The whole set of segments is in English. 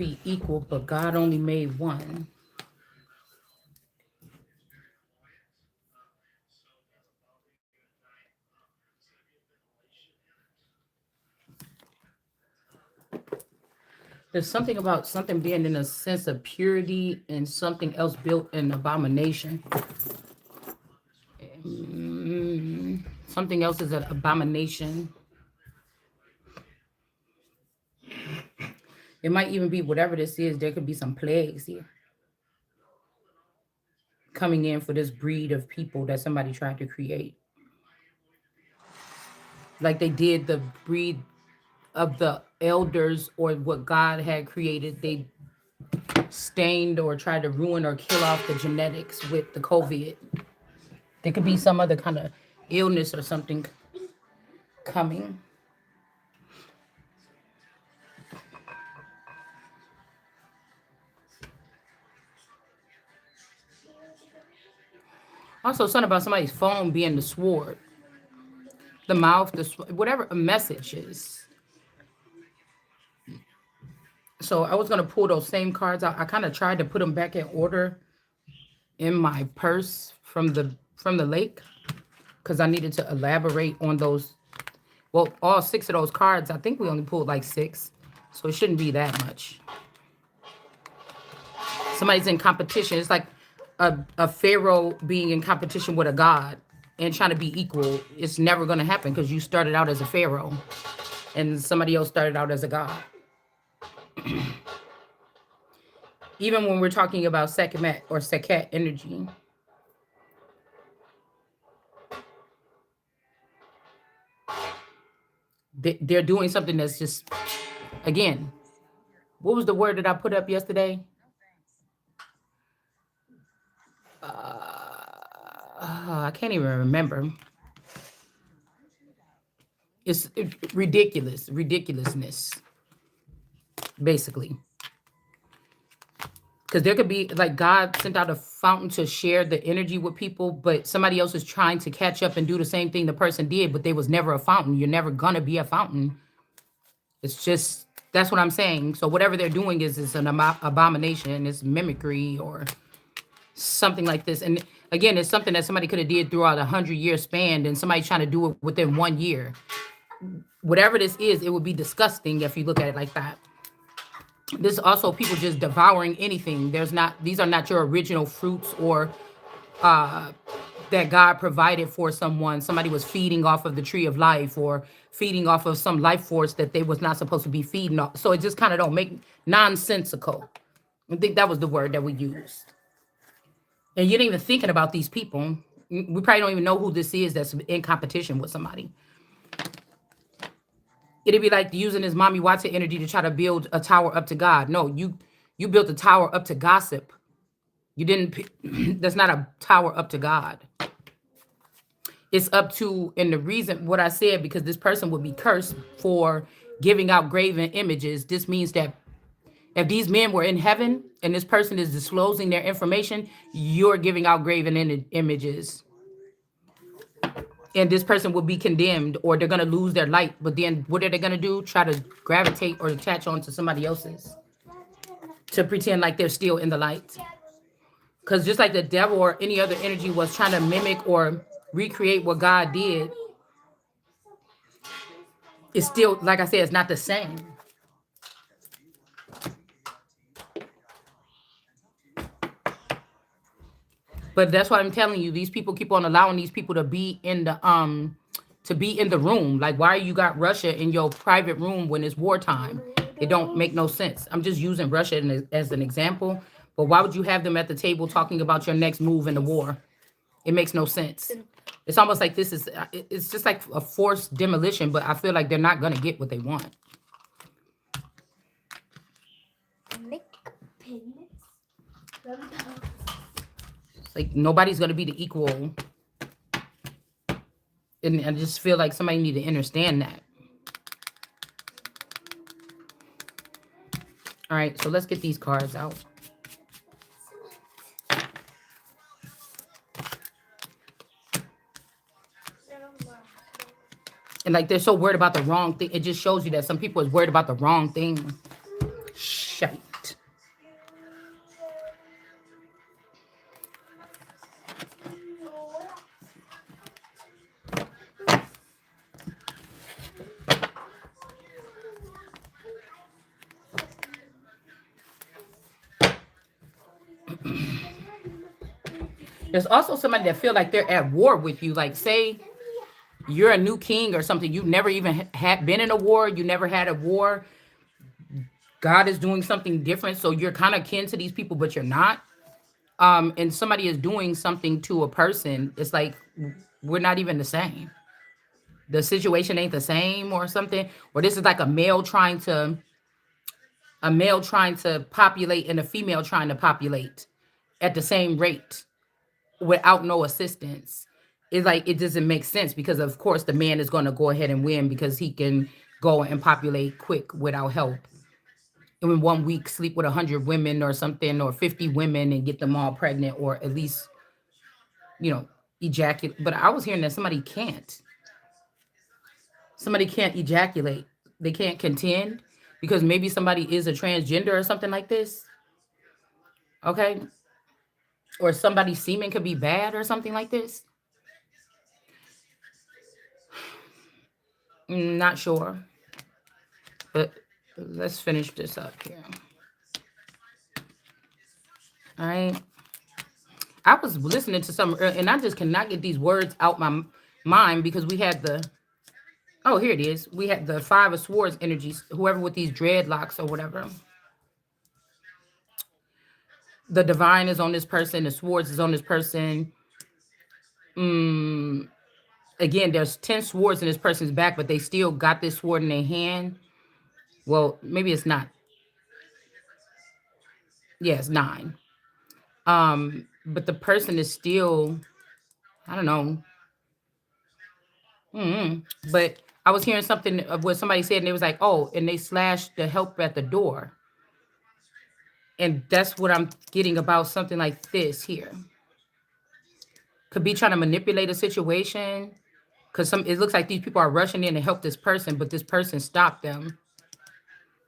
be equal, but God only made one. There's something about something being in a sense of purity and something else built in abomination. Something else is an abomination. It might even be whatever this is. There could be some plagues here coming in for this breed of people that somebody tried to create. Like they did the breed of the elders or what God had created. They stained or tried to ruin or kill off the genetics with the COVID. There could be some other kind of illness or something coming. Also, something about somebody's phone being the sword, the mouth, whatever a message is. So I was gonna pull those same cards out. I kind of tried to put them back in order in my purse from the lake because I needed to elaborate on those. Well, all six of those cards. I think we only pulled like six, so it shouldn't be that much. Somebody's in competition. It's like a pharaoh being in competition with a god and trying to be equal. It's never going to happen because you started out as a pharaoh and somebody else started out as a god. Even when we're talking about Sekhmet or Sekhet energy, they're doing something that's just, again, what was the word that I put up yesterday? I can't even remember. It's ridiculousness, basically. Because there could be like God sent out a fountain to share the energy with people, but somebody else is trying to catch up and do the same thing the person did, but there was never a fountain. You're never gonna be a fountain. It's just that's what I'm saying. So whatever they're doing is an abomination, it's mimicry or something like this. And again, it's something that somebody could have did throughout 100-year span, and somebody trying to do it within 1 year. Whatever this is, it would be disgusting if you look at it like that. This also people just devouring anything. These are not your original fruits or that God provided for someone. Somebody was feeding off of the tree of life or feeding off of some life force that they was not supposed to be feeding off. So it just kind of don't make nonsensical. I think that was the word that we used. And you're not even thinking about these people. We probably don't even know who this is that's in competition with somebody. It'd be like using this mommy Watson energy to try to build a tower up to God. No, you built a tower up to gossip. You didn't. That's not a tower up to God. It's up to, and the reason what I said, because this person would be cursed for giving out graven images. This means that if these men were in heaven and this person is disclosing their information, you're giving out graven images. And this person will be condemned or they're going to lose their light. But then what are they going to do? Try to gravitate or attach on to somebody else's to pretend like they're still in the light. Because just like the devil or any other energy was trying to mimic or recreate what God did, it's still, like I said, it's not the same. But that's why I'm telling you, these people keep on allowing these people to be in the room. Like, why you got Russia in your private room when it's wartime? It don't make no sense. I'm just using Russia as an example. But why would you have them at the table talking about your next move in the war? It makes no sense. It's almost like it's just like a forced demolition, but I feel like they're not going to get what they want. Like nobody's going to be the equal. And I just feel like somebody need to understand that. All right, so let's get these cards out. And like they're so worried about the wrong thing. It just shows you that some people is worried about the wrong thing. Shit. There's also somebody that feel like they're at war with you. Like, say you're a new king or something. You've never even had been in a war. You never had a war. God is doing something different. So you're kind of kin to these people, but you're not. And somebody is doing something to a person. It's like we're not even the same. The situation ain't the same or something. Or this is like a male trying to populate and a female trying to populate at the same rate without no assistance. It's like it doesn't make sense because of course the man is going to go ahead and win because he can go and populate quick without help. And in 1 week sleep with 100 women or something or 50 women and get them all pregnant or at least, you know, ejaculate. But I was hearing that somebody can't ejaculate. They can't contend because maybe somebody is a transgender or something like this. Okay. Or somebody's semen could be bad or something like this. Not sure. But let's finish this up here. All right. I was listening to some, and I just cannot get these words out my mind because we had the, oh, here it is. We had the Five of Swords energies, whoever with these dreadlocks or whatever. The divine is on this person, the swords is on this person. Mm, Again, there's 10 swords in this person's back, but they still got this sword in their hand. Well, maybe it's not. Yeah, it's nine. But the person is still, I don't know. But I was hearing something of what somebody said, and it was like, oh, and they slashed the help at the door. And that's what I'm getting about something like this here. Could be trying to manipulate a situation because some it looks like these people are rushing in to help this person, but this person stopped them.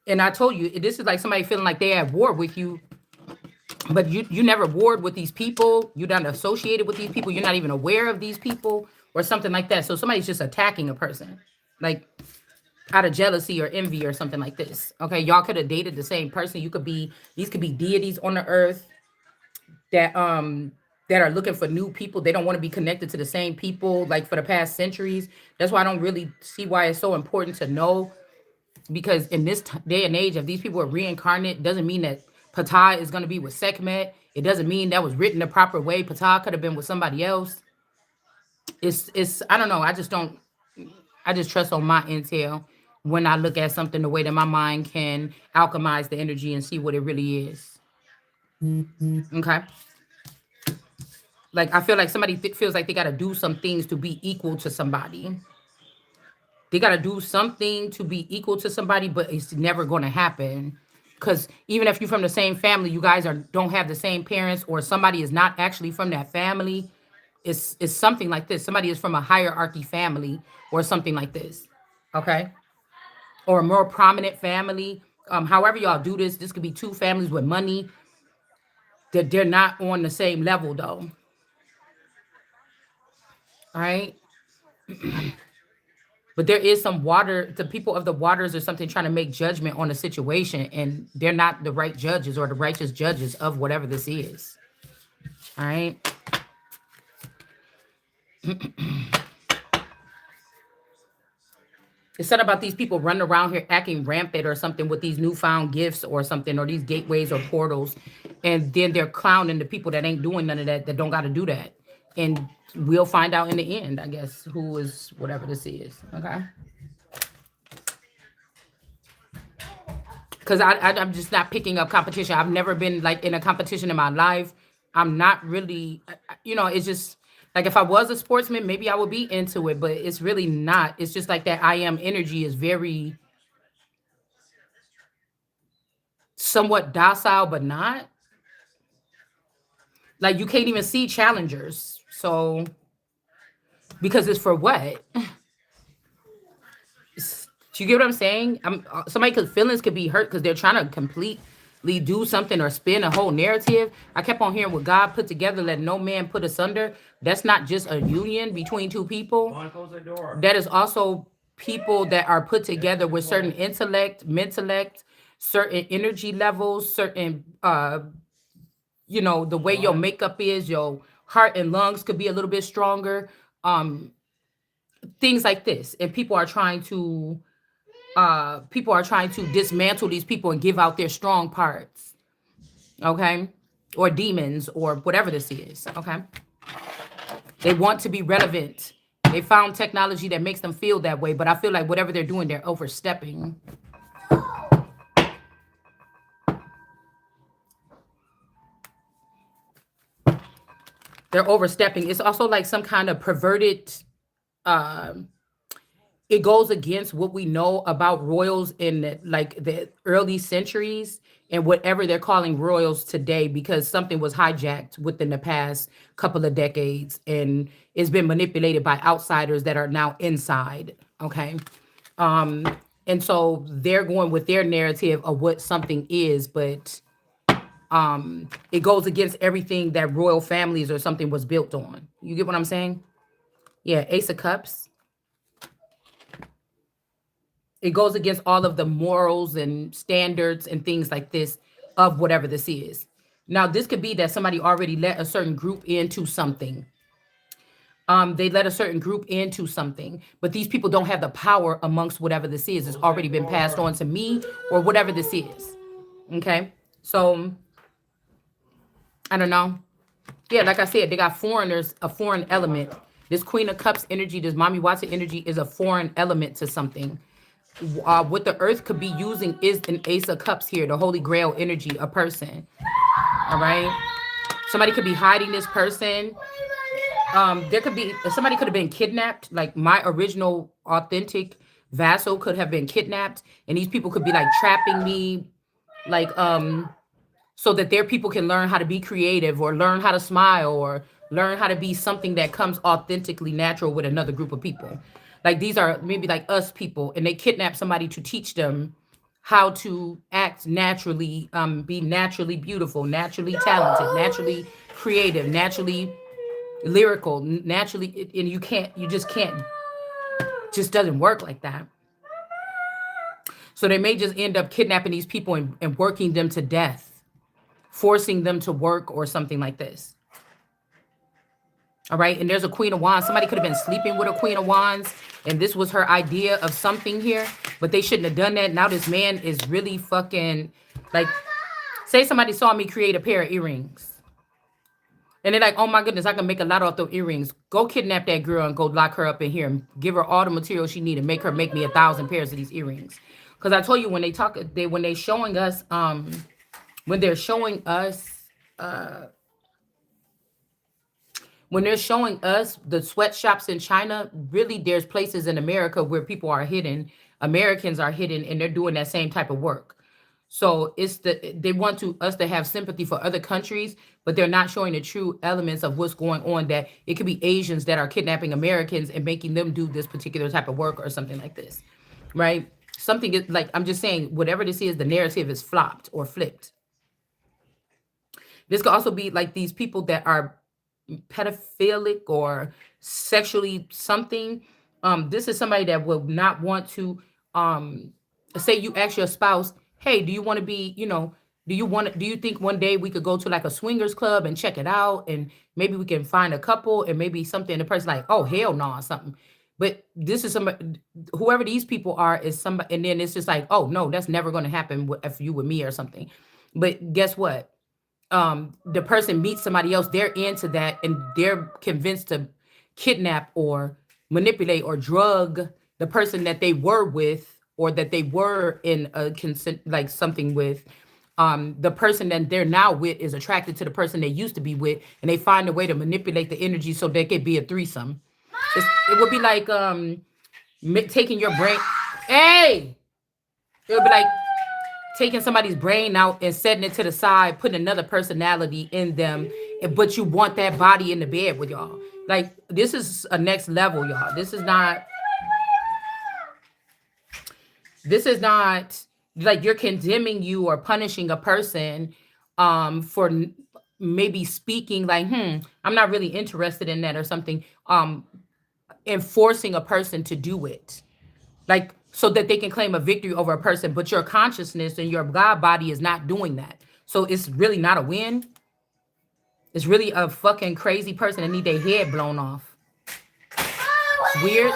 And I told you, this is like somebody feeling like they're at war with you, but you never warred with these people. You're not associated with these people. You're not even aware of these people or something like that. So somebody's just attacking a person, like out of jealousy or envy or something like this. Okay, y'all could have dated the same person. These could be deities on the earth that that are looking for new people. They don't want to be connected to the same people like for the past centuries. That's why I don't really see why it's so important to know, because in this day and age, if these people are reincarnate, doesn't mean that Ptah is going to be with Sekhmet. It doesn't mean that was written the proper way. Ptah could have been with somebody else. It's I don't know. I just trust on my intel when I look at something the way that my mind can alchemize the energy and see what it really is. Okay. Like I feel like somebody feels like they got to do some things to be equal to somebody. They got to do something to be equal to somebody, but it's never going to happen. Because even if you're from the same family, you guys don't have the same parents, or somebody is not actually from that family. It's something like this. Somebody is from a hierarchy family or something like this. Okay. Or a more prominent family. However y'all do this could be two families with money that they're not on the same level though. All right. But there is some water, the people of the waters or something trying to make judgment on a situation, and they're not the right judges or the righteous judges of whatever this is. All right. It's said about these people running around here acting rampant or something with these newfound gifts or something, or these gateways or portals. And then they're clowning the people that ain't doing none of that, that don't got to do that. And we'll find out in the end, I guess, who is whatever this is. Okay. Because I'm just not picking up competition. I've never been like in a competition in my life. I'm not really, it's just like if I was a sportsman, maybe I would be into it, but it's really not. It's just like that I am energy is very somewhat docile, but not. Like you can't even see challengers. So, because it's for what? Do you get what I'm saying? Somebody could feelings could be hurt because they're trying to completely do something or spin a whole narrative. I kept on hearing what God put together, let no man put asunder. That's not just a union between two people. That is also people that are put together with certain intellect, mentellect, certain energy levels, certain the way your makeup is, your heart and lungs could be a little bit stronger. Um, things like this. And people are trying to dismantle these people and give out their strong parts. Okay. Or demons or whatever this is. Okay. They want to be relevant. They found technology that makes them feel that way, but I feel like whatever they're doing, they're overstepping. They're overstepping. It's also like some kind of perverted, um, it goes against what we know about royals in like the early centuries and whatever they're calling royals today, because something was hijacked within the past couple of decades and it's been manipulated by outsiders that are now inside. Okay. Um, and so they're going with their narrative of what something is, but it goes against everything that royal families or something was built on. You get what I'm saying? Yeah, Ace of Cups. It goes against all of the morals and standards and things like this of whatever this is. Now, this could be that somebody already let a certain group into something. They let a certain group into something, but these people don't have the power amongst whatever this is. It's already been passed on to me or whatever this is. Okay. So I don't know. Yeah, like I said, they got foreigners, a foreign element. This Queen of Cups energy, this Mommy Watson energy is a foreign element to something. What the earth could be using is an Ace of Cups here, the Holy Grail energy, a person. All right. Somebody could be hiding this person. There could be somebody could have been kidnapped. Like my original authentic vassal could have been kidnapped, and these people could be like trapping me, like so that their people can learn how to be creative or learn how to smile or learn how to be something that comes authentically natural with another group of people. Like these are maybe like us people, and they kidnap somebody to teach them how to act naturally, be naturally beautiful, naturally talented, naturally creative, naturally lyrical, naturally, and you just can't, just doesn't work like that. So they may just end up kidnapping these people and working them to death, forcing them to work or something like this. All right. And there's a Queen of Wands. Somebody could have been sleeping with a Queen of Wands, and this was her idea of something here, but they shouldn't have done that. Now this man is really fucking like, say somebody saw me create a pair of earrings. And they're like, oh my goodness, I can make a lot off those earrings. Go kidnap that girl and go lock her up in here and give her all the material she need and make her make me 1,000 pairs of these earrings. Because I told you when when they're showing us, when they're showing us, the sweatshops in China, really there's places in America where people are hidden, Americans are hidden, and they're doing that same type of work. So they want us to have sympathy for other countries, but they're not showing the true elements of what's going on, that it could be Asians that are kidnapping Americans and making them do this particular type of work or something like this, right? Something is like, I'm just saying, whatever this is, the narrative is flopped or flipped. This could also be like these people that are pedophilic or sexually something. This is somebody that will not want to, say you ask your spouse, hey, do you want to be, do you think one day we could go to like a swingers club and check it out, and maybe we can find a couple and maybe something, the person like, oh hell no, or something. But this is somebody, whoever these people are is somebody, and then it's just like, oh no, that's never going to happen if you with me or something. But guess what? The person meets somebody else, they're into that, and they're convinced to kidnap or manipulate or drug the person that they were with, or that they were in a consent, like something with. The person that they're now with is attracted to the person they used to be with, and they find a way to manipulate the energy so they could be a threesome. It would be like taking your brain. Hey, it would be like taking somebody's brain out and setting it to the side, putting another personality in them, but you want that body in the bed with y'all. Like, this is a next level, y'all. This is not like you're condemning you or punishing a person for maybe speaking like, I'm not really interested in that or something, and forcing a person to do it. Like, so that they can claim a victory over a person, but your consciousness and your God body is not doing that. So it's really not a win. It's really a fucking crazy person that need their head blown off. It's weird.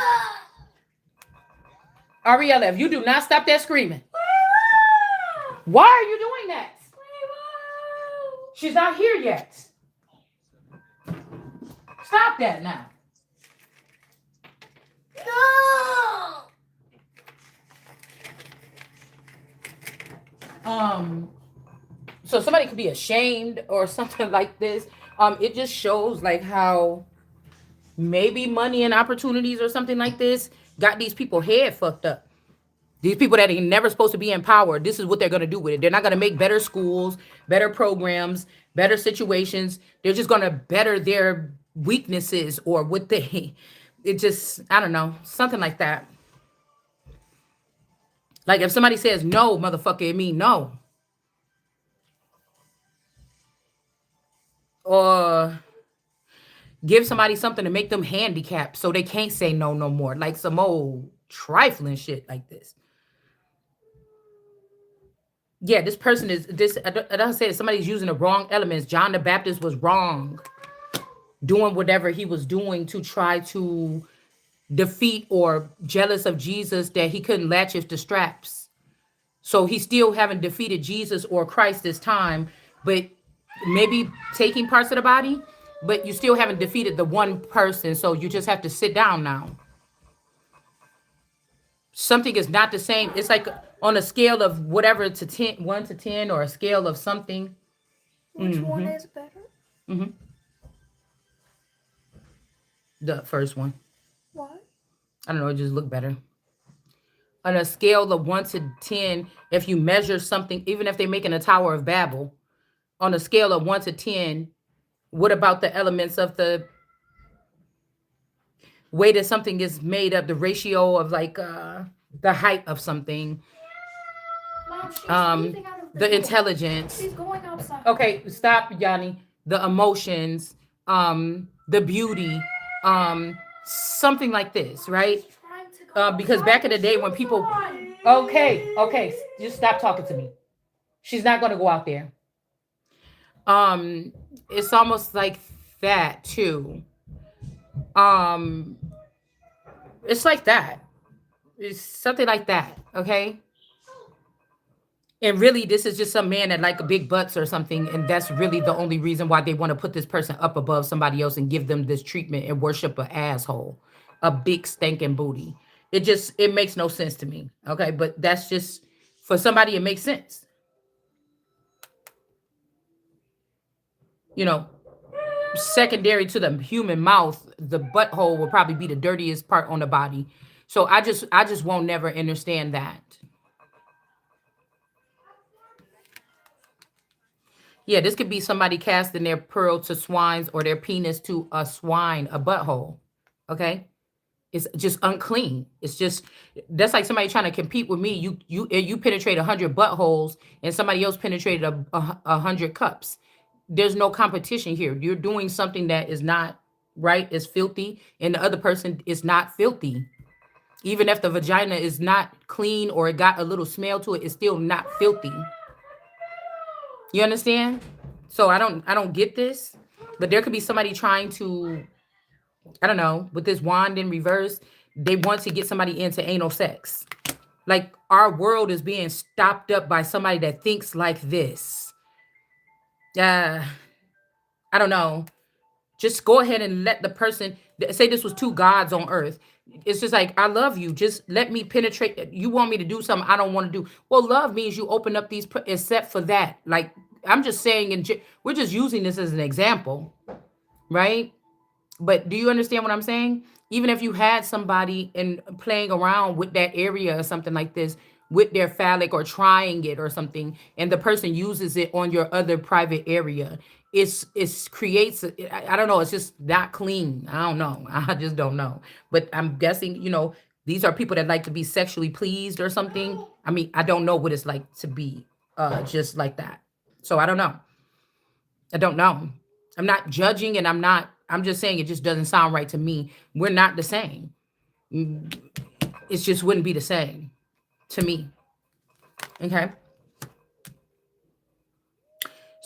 Ariella, if you do not stop that screaming. Why are you doing that? She's not here yet. Stop that now. No. So somebody could be ashamed or something like this. It just shows like how maybe money and opportunities or something like this got these people head fucked up. These people that ain't never supposed to be in power, this is what they're gonna do with it. They're not gonna make better schools, better programs, better situations. They're just gonna better their weaknesses or what they. It just, I don't know, something like that. Like if somebody says no, motherfucker, it mean no. Or give somebody something to make them handicapped so they can't say no no more. Like some old trifling shit like this. Yeah, this person is this. I don't say somebody's using the wrong elements. John the Baptist was wrong, doing whatever he was doing to try to defeat or jealous of Jesus that he couldn't latch the straps. So he still haven't defeated Jesus or Christ this time, but maybe taking parts of the body, but you still haven't defeated the one person. So you just have to sit down now. Something is not the same. It's like on a scale of whatever to 10, 1 to 10, or a scale of something. Which one is better? The first one. Why? I don't know. It just looked better. On a scale of 1 to 10, if you measure something, even if they're making a Tower of Babel, on a scale of 1 to 10, what about the elements of the way that something is made up, the ratio of like the height of something, Mom, the intelligence. She's going outside. Okay, stop, Yanni. The emotions, the beauty, something like this, right? Because back in the day when people, okay, just stop talking to me. She's not gonna go out there. It's almost like that too. It's like that. It's something like that, okay? And really, this is just some man that like a big butts or something, and that's really the only reason why they want to put this person up above somebody else and give them this treatment and worship an asshole, a big stinking booty. It makes no sense to me, okay? But that's just for somebody, it makes sense. You know, secondary to the human mouth, the butthole will probably be the dirtiest part on the body. So I just won't never understand that. Yeah, this could be somebody casting their pearl to swines or their penis to a swine, a butthole. Okay? It's just unclean. It's just that's like somebody trying to compete with me. You penetrate 100 buttholes and somebody else penetrated a 100 cups. There's no competition here. You're doing something that is not right, is filthy, and the other person is not filthy. Even if the vagina is not clean or it got a little smell to it, it's still not filthy. You understand? So I don't get this, but there could be somebody trying to, I don't know, with this wand in reverse, they want to get somebody into anal sex. Like our world is being stopped up by somebody that thinks like this. I don't know. Just go ahead and let the person say this was two gods on earth. It's just like, I love you. Just let me penetrate. You want me to do something I don't want to do. Well, love means you open up these, except for that. Like, I'm just saying, we're just using this as an example, right? But do you understand what I'm saying? Even if you had somebody and playing around with that area or something like this with their phallic or trying it or something, and the person uses it on your other private area, it's creates I don't know, it's just not clean. I don't know. I just don't know. But I'm guessing, these are people that like to be sexually pleased or something. I mean, I don't know what it's like to be just like that. So I don't know. I don't know. I'm not judging and I'm just saying it just doesn't sound right to me. We're not the same. It just wouldn't be the same to me. Okay.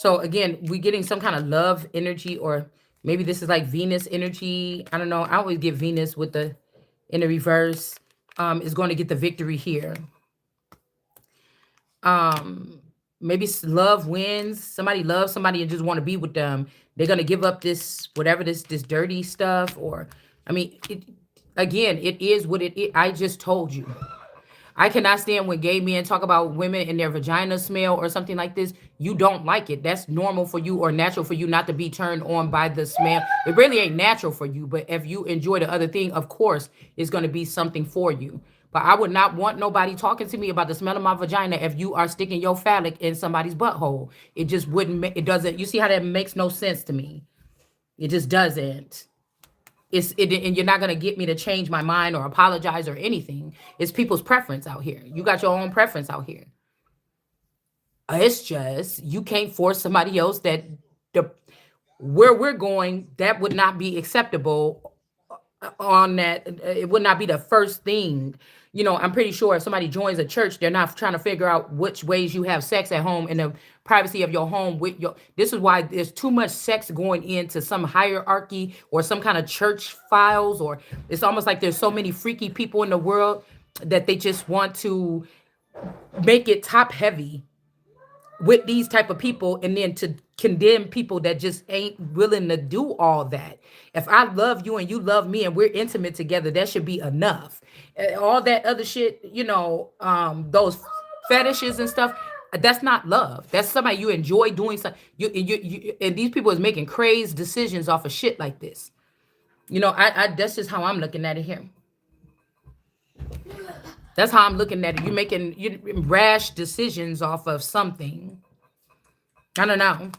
So again, we're getting some kind of love energy, or maybe this is like Venus energy. I don't know. I always get Venus with the in the reverse. Is going to get the victory here. Um, maybe love wins. Somebody loves somebody and just want to be with them. They're gonna give up this whatever this dirty stuff, or I mean, again, it is what it is. I just told you. I cannot stand when gay men talk about women and their vagina smell or something like this. You don't like it. That's normal for you or natural for you not to be turned on by the smell. It really ain't natural for you, but if you enjoy the other thing, of course, it's going to be something for you. But I would not want nobody talking to me about the smell of my vagina if you are sticking your phallic in somebody's butthole. It just wouldn't, it doesn't, you see how that makes no sense to me? It just doesn't. And you're not gonna get me to change my mind or apologize or anything. It's people's preference out here. You got your own preference out here. It's just you can't force somebody else that the where we're going that would not be acceptable on that. It would not be the first thing. You know, I'm pretty sure if somebody joins a church, they're not trying to figure out which ways you have sex at home in the privacy of your home with your. This is why there's too much sex going into some hierarchy or some kind of church files, or it's almost like there's so many freaky people in the world that they just want to make it top heavy with these type of people, and then to condemn people that just ain't willing to do all that. If I love you and you love me and we're intimate together, that should be enough. All that other shit, those fetishes and stuff, that's not love. That's somebody you enjoy doing something. And these people is making crazy decisions off of shit like this. I that's just how I'm looking at it here. That's how I'm looking at it. You're making rash decisions off of something. I don't know.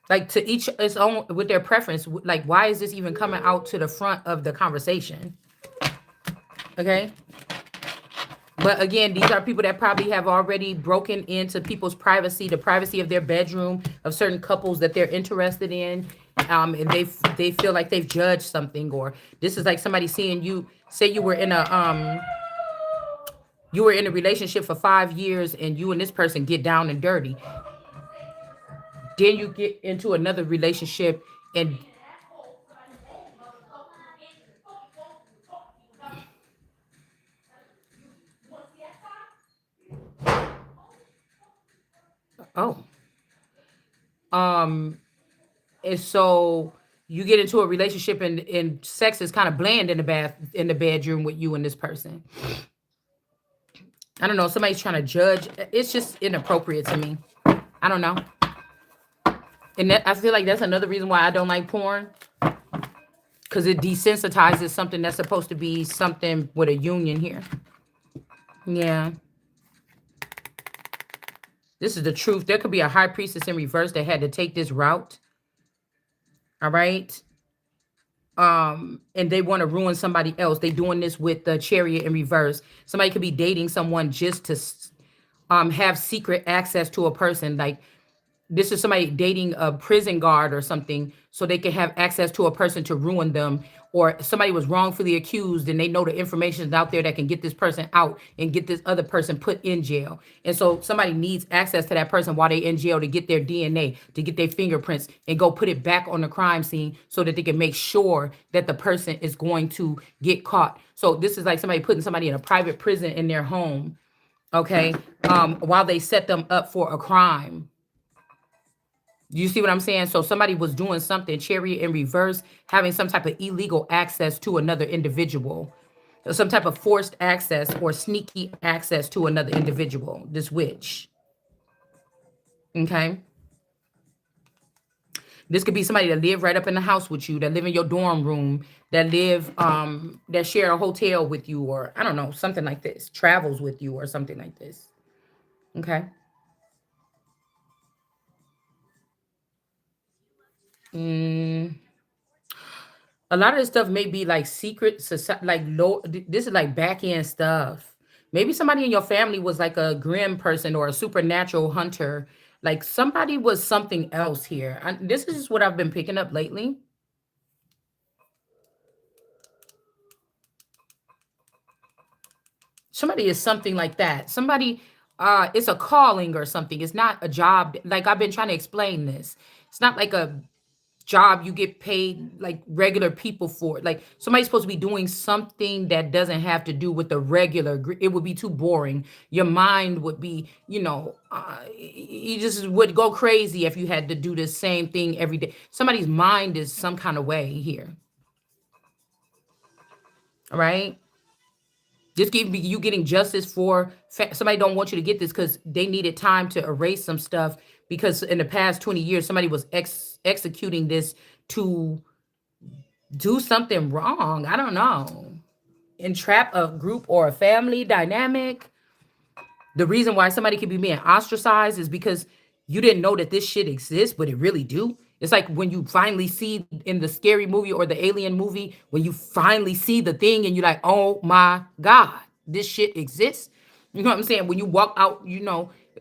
Like, to each its own with their preference. Like, why is this even coming out to the front of the conversation? Okay. But again, these are people that probably have already broken into people's privacy, the privacy of their bedroom, of certain couples that they're interested in. And they feel like they've judged something, or this is like somebody seeing you. Say you were in a relationship for 5 years and you and this person get down and dirty. Then you get into another relationship and oh, um, and so you get into a relationship and sex is kind of bland in the bedroom with you and this person. I don't know. Somebody's trying to judge. It's just inappropriate to me. I don't know. And I feel like that's another reason why I don't like porn, because it desensitizes something that's supposed to be something with a union here. Yeah. This is the truth. There could be a high priestess in reverse that had to take this route. All right. And they want to ruin somebody else. They doing this with the chariot in reverse. Somebody could be dating someone just to have secret access to a person. Like, this is somebody dating a prison guard or something so they can have access to a person to ruin them, or somebody was wrongfully accused and they know the information is out there that can get this person out and get this other person put in jail. And so somebody needs access to that person while they're in jail to get their DNA, to get their fingerprints, and go put it back on the crime scene so that they can make sure that the person is going to get caught. So this is like somebody putting somebody in a private prison in their home, okay, while they set them up for a crime. You see what I'm saying? So somebody was doing something, chariot in reverse, having some type of illegal access to another individual, some type of forced access or sneaky access to another individual, this witch. Okay. This could be somebody that live right up in the house with you, that live in your dorm room, that share a hotel with you, or I don't know, something like this, travels with you or something like this. Okay. Mm. A lot of this stuff may be like secret society, like low. This is like back end stuff. Maybe somebody in your family was like a grim person or a supernatural hunter. Like, somebody was something else here. This is just what I've been picking up lately. Somebody is something like that. Somebody. it's a calling or something. It's not a job. Like I've been trying to explain this. It's not like a job you get paid like regular people for. Like somebody's supposed to be doing something that doesn't have to do with the regular. It would be too boring. Your mind would be, you just would go crazy if you had to do the same thing every day. Somebody's mind is some kind of way here. All right. Just give you getting justice for somebody don't want you to get this because they needed time to erase some stuff because in the past 20 years somebody was executing this to do something wrong. I don't know. Entrap a group or a family dynamic. The reason why somebody could be being ostracized is because you didn't know that this shit exists, but it really do. It's like when you finally see in the scary movie or the alien movie, when you finally see the thing and you're like, oh my God, this shit exists. You know what I'm saying? When you walk out,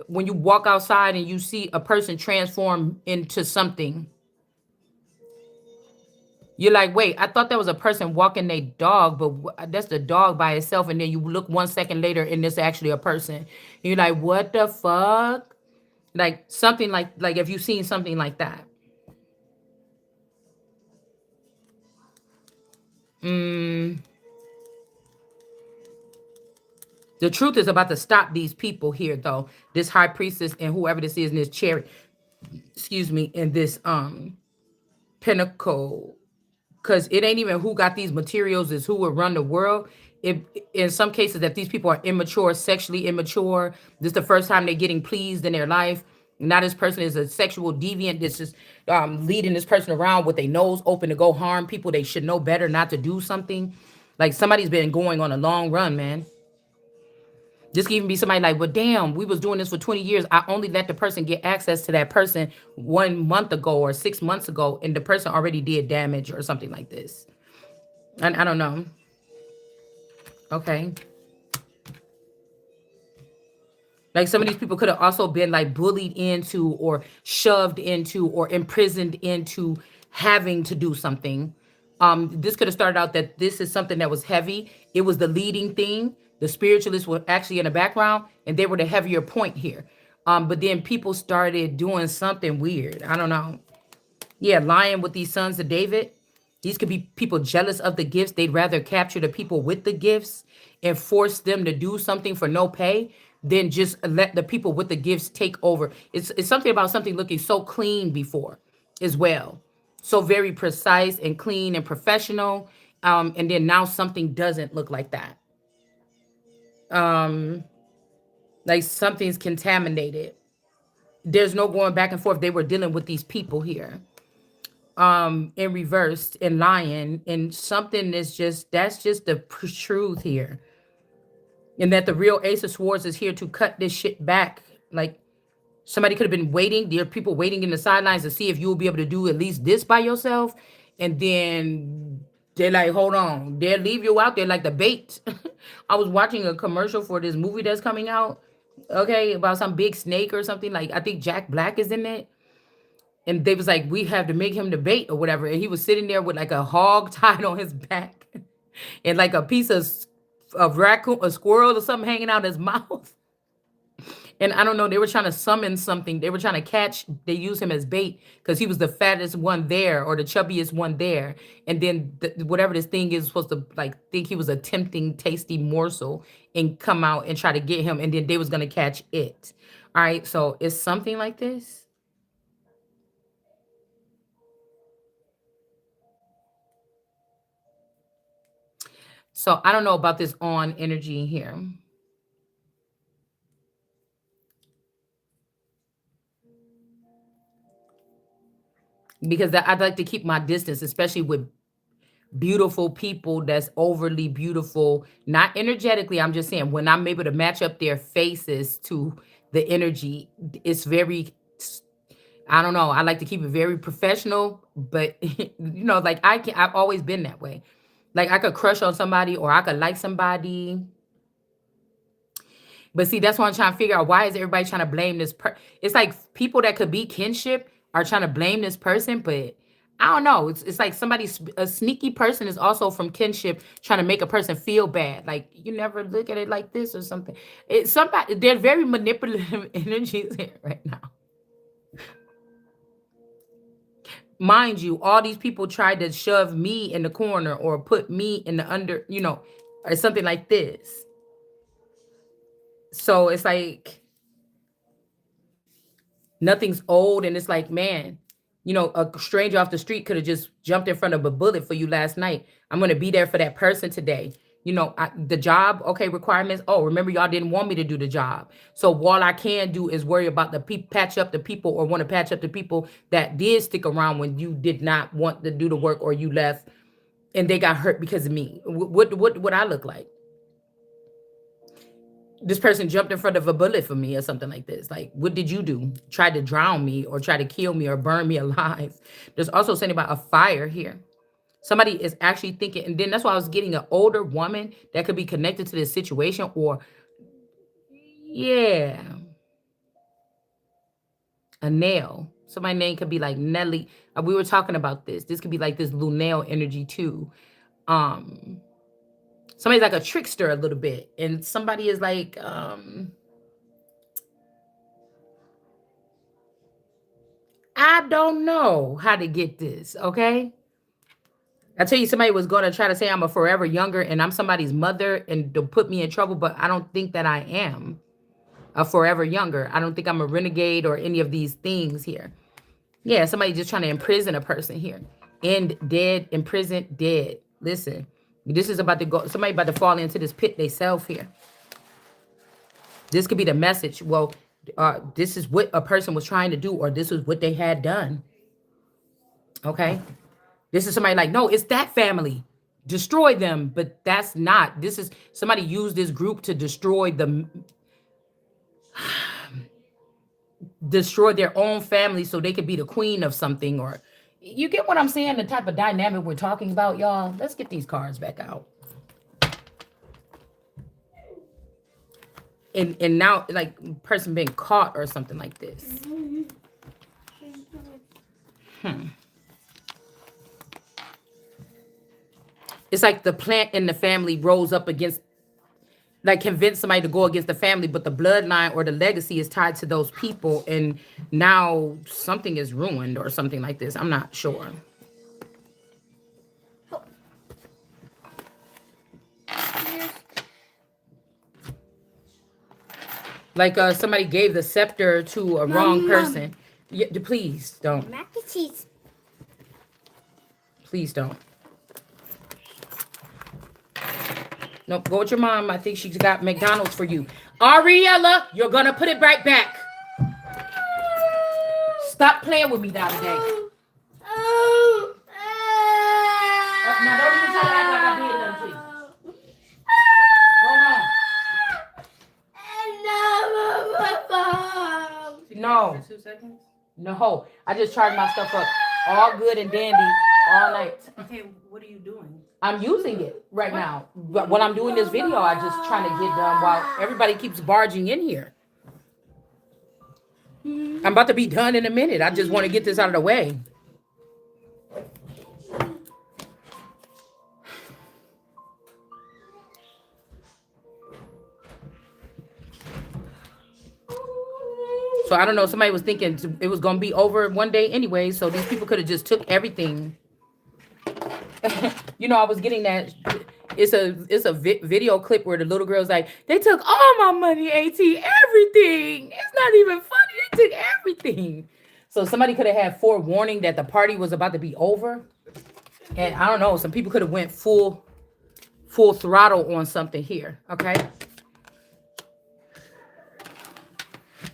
when you walk outside and you see a person transform into something, you're like, wait, I thought that was a person walking their dog, but that's the dog by itself. And then you look 1 second later and it's actually a person. And you're like, what the fuck? Like something like if you've seen something like that. Mm, the truth is about to stop these people here, though. This high priestess and whoever this is in this chariot, excuse me, in this pinnacle, because it ain't even who got these materials, is who will run the world. If in some cases, if these people are immature, sexually immature, this is the first time they're getting pleased in their life. Now this person is a sexual deviant. This is leading this person around with their nose open to go harm people. They should know better not to do something. Like somebody's been going on a long run, man. This can even be somebody like, well, damn, we was doing this for 20 years. I only let the person get access to that person 1 month ago or 6 months ago, and the person already did damage or something like this. And I don't know. Okay. Like some of these people could have also been like bullied into or shoved into or imprisoned into having to do something. This could have started out that this is something that was heavy. It was the leading thing. The spiritualists were actually in the background and they were the heavier point here. But then people started doing something weird. I don't know. Yeah, lying with these sons of David. These could be people jealous of the gifts. They'd rather capture the people with the gifts and force them to do something for no pay than just let the people with the gifts take over. It's something about something looking so clean before as well. So very precise and clean and professional. And then now something doesn't look like that. Um, like something's contaminated. There's no going back and forth. They were dealing with these people here. And reversed and lying and something is just that's just the truth here, and that the real Ace of Swords is here to cut this shit back. Like somebody could have been waiting. There are people waiting in the sidelines to see if you will be able to do at least this by yourself, and then they're like, hold on, they'll leave you out there like the bait. I was watching a commercial for this movie that's coming out, okay, about some big snake or something. Like I think Jack Black is in it, and they was like, we have to make him the bait or whatever. And he was sitting there with like a hog tied on his back and like a piece of raccoon, a squirrel or something hanging out his mouth. And I don't know, they were trying to summon something. They were trying to catch, they used him as bait because he was the fattest one there or the chubbiest one there. And then whatever this thing is supposed to like think he was a tempting, tasty morsel and come out and try to get him. And then they was going to catch it. All right. So it's something like this. So I don't know about this on energy here. Because I'd like to keep my distance, especially with beautiful people that's overly beautiful. Not energetically, I'm just saying when I'm able to match up their faces to the energy, it's very, I don't know. I like to keep it very professional, but like I've always been that way. Like I could crush on somebody or I could like somebody. But see, that's what I'm trying to figure out. Why is everybody trying to blame this? It's like people that could be kinship are trying to blame this person, but I don't know. It's like a sneaky person is also from kinship trying to make a person feel bad. Like you never look at it like this or something. It's somebody they're very manipulative energies here right now. Mind you, all these people tried to shove me in the corner or put me in the under, or something like this. So it's like nothing's old, and it's like, man, a stranger off the street could have just jumped in front of a bullet for you last night. I'm gonna be there for that person today. The job, okay, requirements. Oh, remember y'all didn't want me to do the job. So all I can do is worry about the people, patch up the people, or want to patch up the people that did stick around when you did not want to do the work or you left, and they got hurt because of me. What would I look like? This person jumped in front of a bullet for me or something like this. Like, what did you do? Tried to drown me or try to kill me or burn me alive. There's also something about a fire here. Somebody is actually thinking, and then that's why I was getting an older woman that could be connected to this situation, or yeah, a nail. Somebody's name could be like Nelly. We were talking about this. This could be like this Lunel energy too. Somebody's like a trickster a little bit, and somebody is like, I don't know how to get this, okay? I tell you, somebody was going to try to say I'm a forever younger and I'm somebody's mother and to put me in trouble, but I don't think that I am a forever younger. I don't think I'm a renegade or any of these things here. Yeah, somebody just trying to imprison a person here. End, dead, imprisoned, dead. Listen, this is about to go, somebody about to fall into this pit they self here. This could be the message. Well, this is what a person was trying to do, or this is what they had done. Okay? This is somebody like, no, it's that family. Destroy them. But that's not. This is somebody used this group to destroy their own family so they could be the queen of something. Or you get what I'm saying? The type of dynamic we're talking about, y'all. Let's get these cards back out. And now, like, person being caught or something like this. It's like the plant in the family rose up against, like, convinced somebody to go against the family, but the bloodline or the legacy is tied to those people, and now something is ruined or something like this. I'm not sure. Like somebody gave the scepter to a wrong person. Yeah, please don't. Mac and cheese. Please don't. Nope, go with your mom. I think she's got McDonald's for you. Ariella, you're gonna put it right back. Stop playing with me now today. Now don't even try to act like I did nothing to you. Go on. No. 2 seconds? No. I just charged my stuff up. All good and dandy all night. Okay, what are you doing? I'm using it right now. But when I'm doing this video, I just trying to get done while everybody keeps barging in here. I'm about to be done in a minute. I just want to get this out of the way. So I don't know. Somebody was thinking it was going to be over one day anyway. So these people could have just took everything. I was getting that. It's a video clip where the little girl's like, they took all my money, AT, everything. It's not even funny. They took everything. So somebody could have had forewarning that the party was about to be over. And I don't know. Some people could have went full throttle on something here. Okay.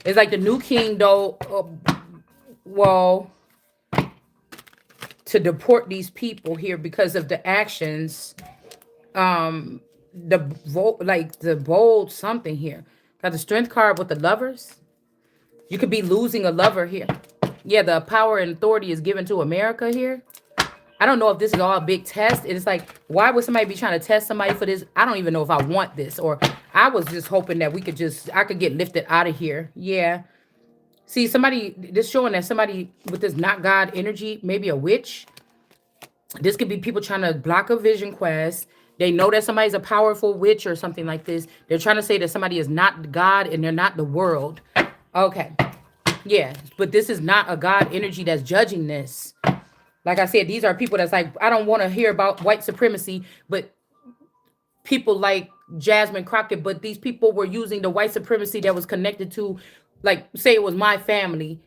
It's like the new king, though. To deport these people here because of the actions, the bold something here. Got the strength card with the lovers. You could be losing a lover here. Yeah, the power and authority is given to America here. I don't know if this is all a big test. It's like, why would somebody be trying to test somebody for this? I don't even know if I want this, or I was just hoping that I could get lifted out of here. Yeah. See, this showing that somebody with this not God energy, maybe a witch This could be people trying to block a vision quest. They know that somebody's a powerful witch or something like this. They're trying to say that somebody is not God and they're not the world. Okay. Yeah. But this is not a God energy that's judging this. Like I said, these are people that's like, I don't want to hear about white supremacy, but people like Jasmine Crockett, but these people were using the white supremacy that was connected to, like, say it was my family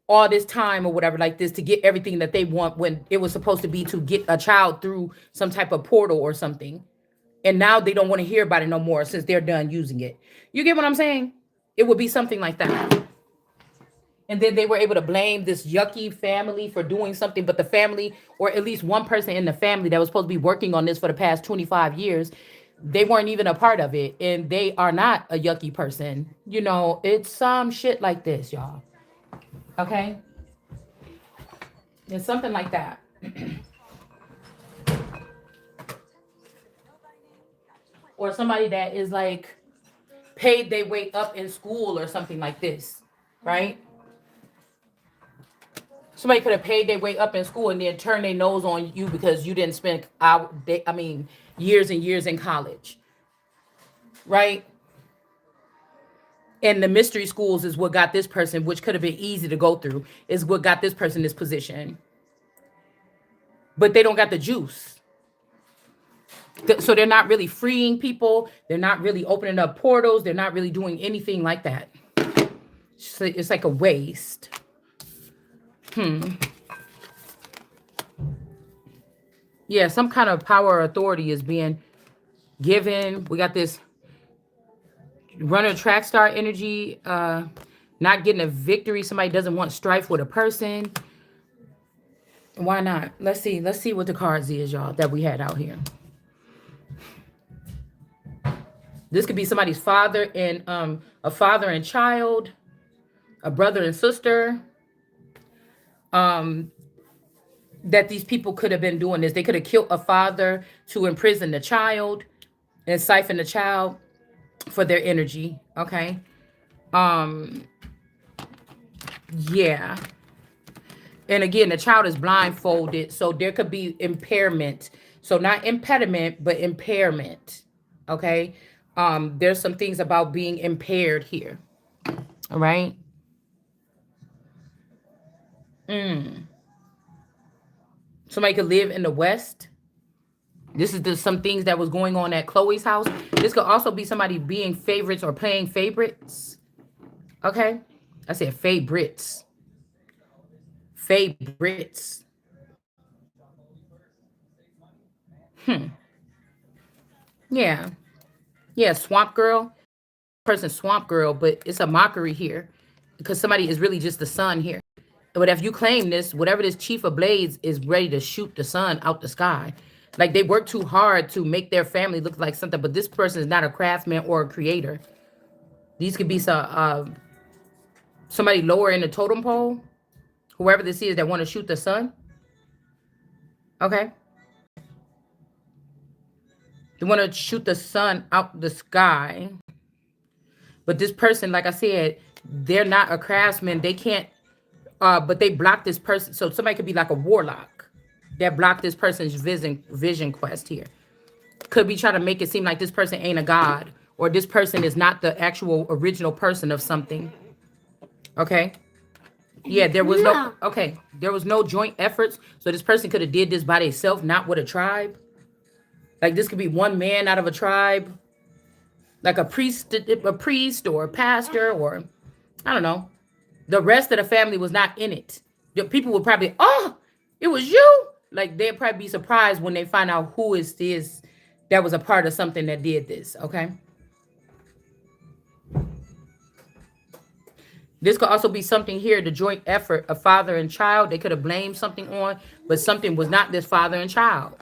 all this time or whatever like this to get everything that they want when it was supposed to be to get a child through some type of portal or something. And now they don't want to hear about it no more since they're done using it. You get what I'm saying? It would be something like that. And then they were able to blame this yucky family for doing something, but the family, or at least one person in the family that was supposed to be working on this for the past 25 years, they weren't even a part of it. And they are not a yucky person. You know, it's some shit like this, y'all. Okay? It's something like that. Or somebody that is like paid their way up in school or something like this, right? Somebody could have paid their way up in school and then turn their nose on you because you didn't spend years and years in college, right? And the mystery schools is what got this person, which could have been easy to go through, is what got this person this position. But they don't got the juice. So they're not really freeing people. They're not really opening up portals. They're not really doing anything like that. It's like a waste. Yeah, some kind of power or authority is being given. We got this runner track star energy, not getting a victory. Somebody doesn't want strife with a person. Why not? Let's see what the cards is, y'all, that we had out here. This could be somebody's father and a father and child, a brother and sister. That these people could have been doing this. They could have killed a father to imprison the child and siphon the child for their energy. Okay. Yeah. And again, the child is blindfolded, so there could be impairment. So not impediment, but impairment. Okay. There's some things about being impaired here. All right. Somebody could live in the West. This is some things that was going on at Chloe's house. This could also be somebody being favorites or playing favorites. Okay. I said favorites. Favorites. Yeah. Yeah, swamp girl. Person swamp girl, but it's a mockery here because somebody is really just the sun here. But if you claim this, whatever this chief of blades is ready to shoot the sun out the sky. Like they work too hard to make their family look like something, but this person is not a craftsman or a creator. These could be somebody lower in the totem pole, whoever this is that want to shoot the sun. Okay. They want to shoot the sun out the sky. But this person, like I said, they're not a craftsman. They can't, but they block this person. So somebody could be like a warlock that blocked this person's vision quest here. Could be trying to make it seem like this person ain't a god, or this person is not the actual original person of something. Okay. Yeah, there was there was no joint efforts. So this person could have did this by themselves, not with a tribe. Like this could be one man out of a tribe, like a priest or a pastor, or I don't know. The rest of the family was not in it. The people would probably, oh, it was you. Like they'd probably be surprised when they find out who is this that was a part of something that did this. Okay. This could also be something here, the joint effort of father and child. They could have blamed something on, but something was not this father and child.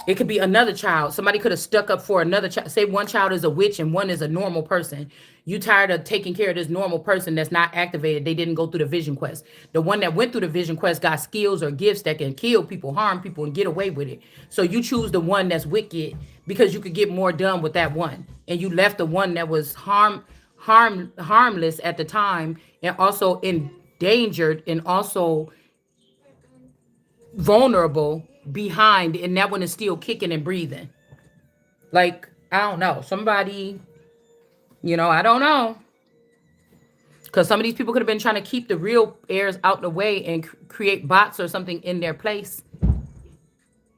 It could be another child. Somebody could have stuck up for another child. Say one child is a witch and one is a normal person. You tired of taking care of this normal person that's not activated. They didn't go through the vision quest. The one that went through the vision quest got skills or gifts that can kill people, harm people, and get away with it. So you choose the one that's wicked because you could get more done with that one. And you left the one that was harmless at the time and also endangered and also vulnerable behind, and that one is still kicking and breathing. Like, I don't know. Somebody, I don't know. Because some of these people could have been trying to keep the real heirs out the way and create bots or something in their place.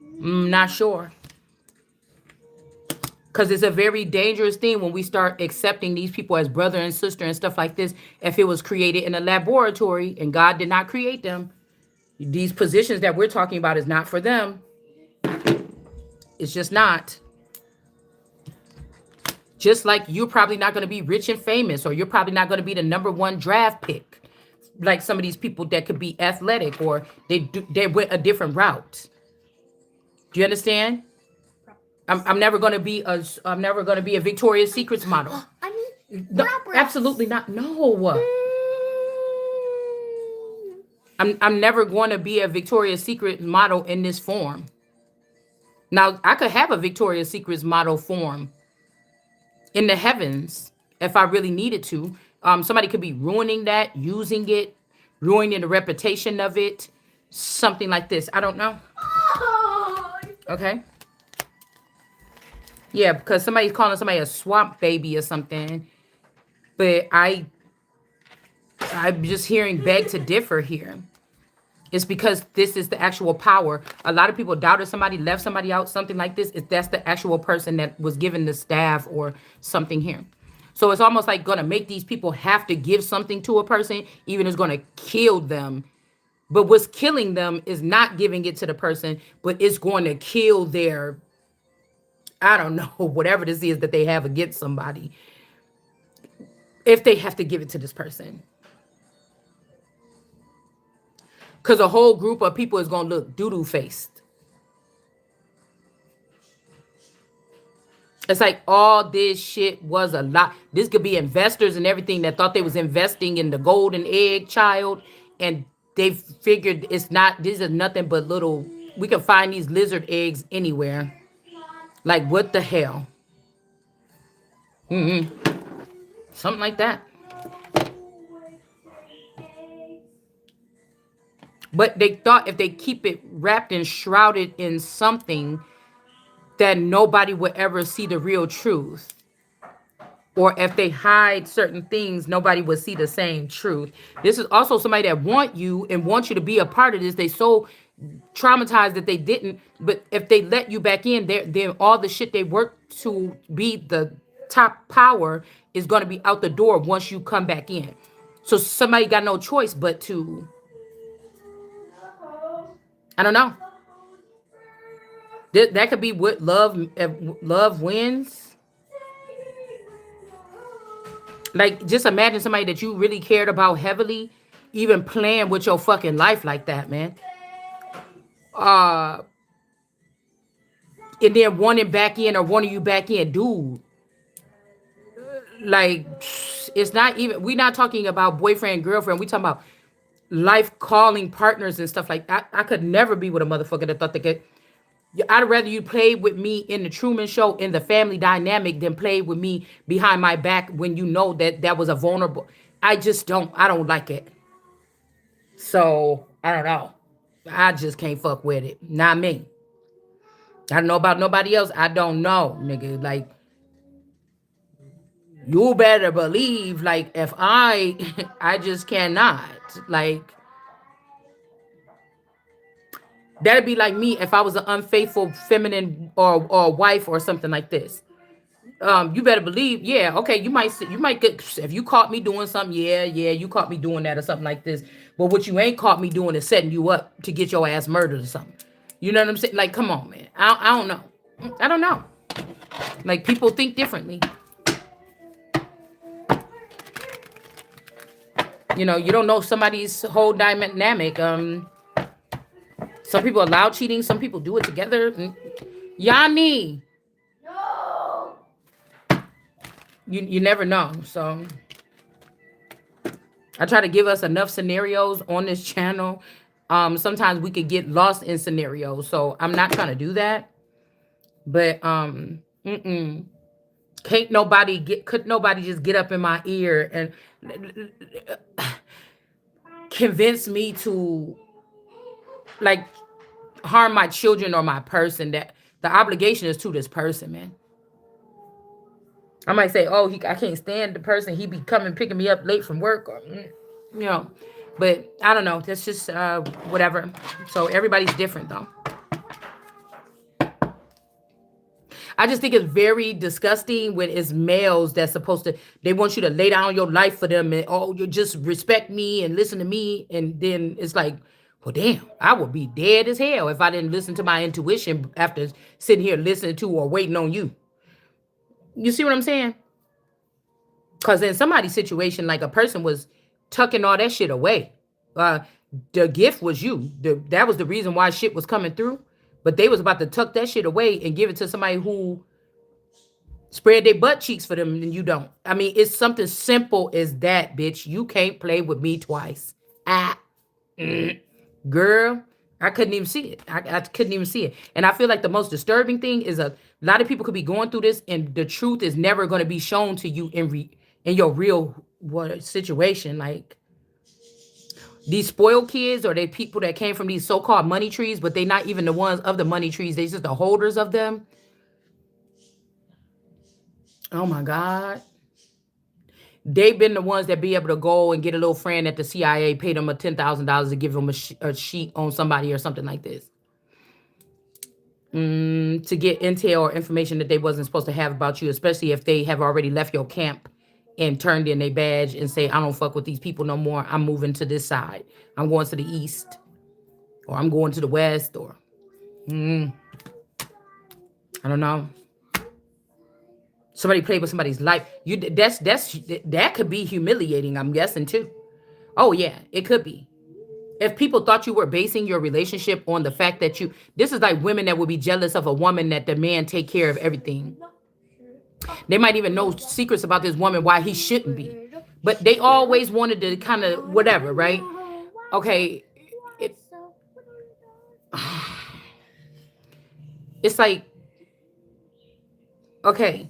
Not sure. Because it's a very dangerous thing when we start accepting these people as brother and sister and stuff like this. If it was created in a laboratory and God did not create them, these positions that we're talking about is not for them. It's just not. Just like you're probably not going to be rich and famous, or you're probably not going to be the #1 draft pick. Like some of these people that could be athletic, or they went a different route. Do you understand? I'm never going to be a Victoria's Secrets model. I mean, No, absolutely not. No. I'm never going to be a Victoria's Secret model in this form. Now, I could have a Victoria's Secrets model form in the heavens if I really needed to. Somebody could be ruining that, using it, ruining the reputation of it, something like this. I don't know. Okay. Yeah, because somebody's calling somebody a swamp baby or something. But I'm just hearing beg to differ here. It's because this is the actual power. A lot of people doubted somebody, left somebody out, something like this. That's the actual person that was given the staff or something here. So it's almost like going to make these people have to give something to a person, even if it's going to kill them. But what's killing them is not giving it to the person, but it's going to kill their, I don't know, whatever this is that they have against somebody, if they have to give it to this person. Because a whole group of people is going to look doo-doo faced. It's like all this shit was a lot. This could be investors and everything that thought they was investing in the golden egg child. And they figured it's not, this is nothing but little, we can find these lizard eggs anywhere. Like, what the hell? Something like that. But they thought if they keep it wrapped and shrouded in something, that nobody would ever see the real truth. Or if they hide certain things, nobody would see the same truth. This is also somebody that want you and wants you to be a part of this. They so traumatized that they didn't. But if they let you back in, then all the shit they worked to be the top power is going to be out the door once you come back in. So somebody got no choice but to, I don't know. That could be what love wins. Like, just imagine somebody that you really cared about heavily, even playing with your fucking life like that, man. And then wanting back in or wanting you back in, dude. Like, it's not even, we're not talking about boyfriend, girlfriend. We talking about life calling partners and stuff like that. I could never be with a motherfucker that thought they could. I'd rather you play with me in the Truman Show in the family dynamic than play with me behind my back when you know that was a vulnerable. I don't like it. So, I don't know. I just can't fuck with it. Not me. I don't know about nobody else. I don't know, nigga. Like, you better believe, like, if I just cannot. Like, that'd be like me if I was an unfaithful feminine or wife or something like this. You better believe, yeah, okay, you might get, if you caught me doing something, yeah, you caught me doing that or something like this. But what you ain't caught me doing is setting you up to get your ass murdered or something. You know what I'm saying? Like, come on, man. I don't know. I don't know. Like, people think differently. You know, you don't know somebody's whole dynamic. Some people allow cheating. Some people do it together. Yanni. No. You never know. So I try to give us enough scenarios on this channel. Sometimes we could get lost in scenarios. So I'm not trying to do that. But could nobody just get up in my ear and convince me to, like, harm my children or my person, that the obligation is to this person, man. I might say, oh, I can't stand the person. He be coming picking me up late from work, or you know. But I don't know. That's just whatever. So everybody's different, though. I just think it's very disgusting when it's males that's supposed to, they want you to lay down your life for them and, oh, you just respect me and listen to me. And then it's like, well, damn, I would be dead as hell if I didn't listen to my intuition after sitting here listening to or waiting on you. You see what I'm saying? Because in somebody's situation, like a person was tucking all that shit away. Uh, the gift was you. That was the reason why shit was coming through. But they was about to tuck that shit away and give it to somebody who spread their butt cheeks for them and you don't. I mean, it's something simple as that, bitch. You can't play with me twice. Ah, girl, I couldn't even see it. I couldn't even see it. And I feel like the most disturbing thing is a lot of people could be going through this and the truth is never going to be shown to you in your real situation. Like these spoiled kids or they people that came from these so-called money trees, but they not even the ones of the money trees. They just the holders of them. Oh my God. They've been the ones that be able to go and get a little friend at the CIA, pay them a $10,000 to give them a sheet on somebody or something like this. To get intel or information that they wasn't supposed to have about you, especially if they have already left your camp and turned in their badge and say, I don't fuck with these people no more. I'm moving to this side. I'm going to the east, or I'm going to the west, or I don't know. Somebody played with somebody's life. That could be humiliating, I'm guessing too. Oh yeah, it could be. If people thought you were basing your relationship on the fact that this is like women that would be jealous of a woman that the man take care of everything. They might even know secrets about this woman why he shouldn't be. But they always wanted to kind of whatever, right? Okay. It's like, okay.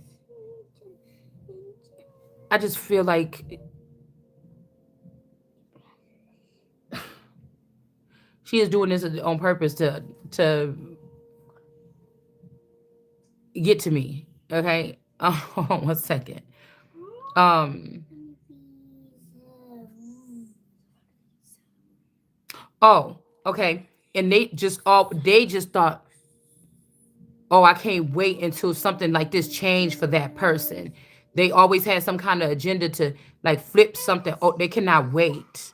I just feel like she is doing this on purpose to get to me. Okay. Hold on 1 second. Oh, okay. And they just thought, oh, I can't wait until something like this change for that person. They always had some kind of agenda to like flip something. Oh, they cannot wait.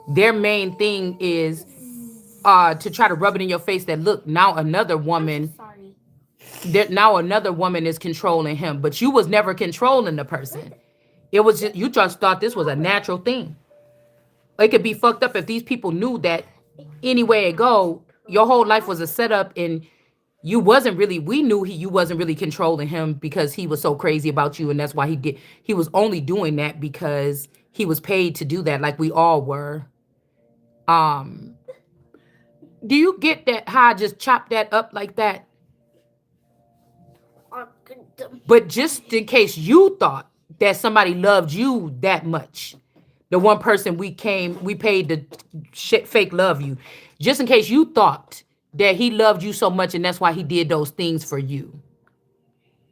Their main thing is to try to rub it in your face that look, now another woman is controlling him, but you was never controlling the person. It was just, you just thought this was a natural thing. It could be fucked up if these people knew that anyway it go, your whole life was a setup and you wasn't really controlling him because he was so crazy about you, and that's why he was only doing that because he was paid to do that, like we all were. Do you get that, how I just chopped that up like that? But just in case you thought that somebody loved you that much, the one person we paid to fake love you, just in case you thought that he loved you so much and that's why he did those things for you.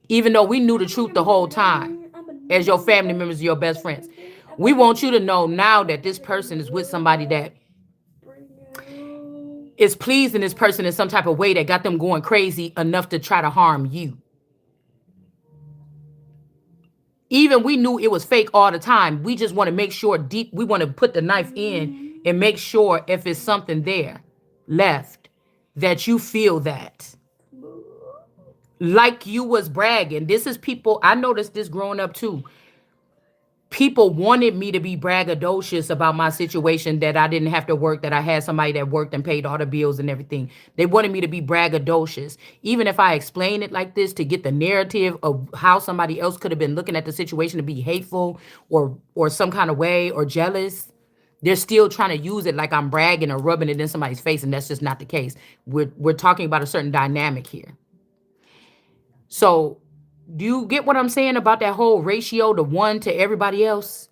Even though we knew the truth the whole time as your family members, your best friends. We want you to know now that this person is with somebody that is pleasing this person in some type of way that got them going crazy enough to try to harm you. Even we knew it was fake all the time. We just want to make sure we want to put the knife in and make sure if it's something there left that you feel that. Like you was bragging. This is people, I noticed this growing up too. People wanted me to be braggadocious about my situation, that I didn't have to work, that I had somebody that worked and paid all the bills and everything. They wanted me to be braggadocious. Even if I explain it like this to get the narrative of how somebody else could have been looking at the situation to be hateful or some kind of way or jealous, they're still trying to use it like I'm bragging or rubbing it in somebody's face, and that's just not the case. We're talking about a certain dynamic here. So do you get what I'm saying about that whole ratio, the one to everybody else?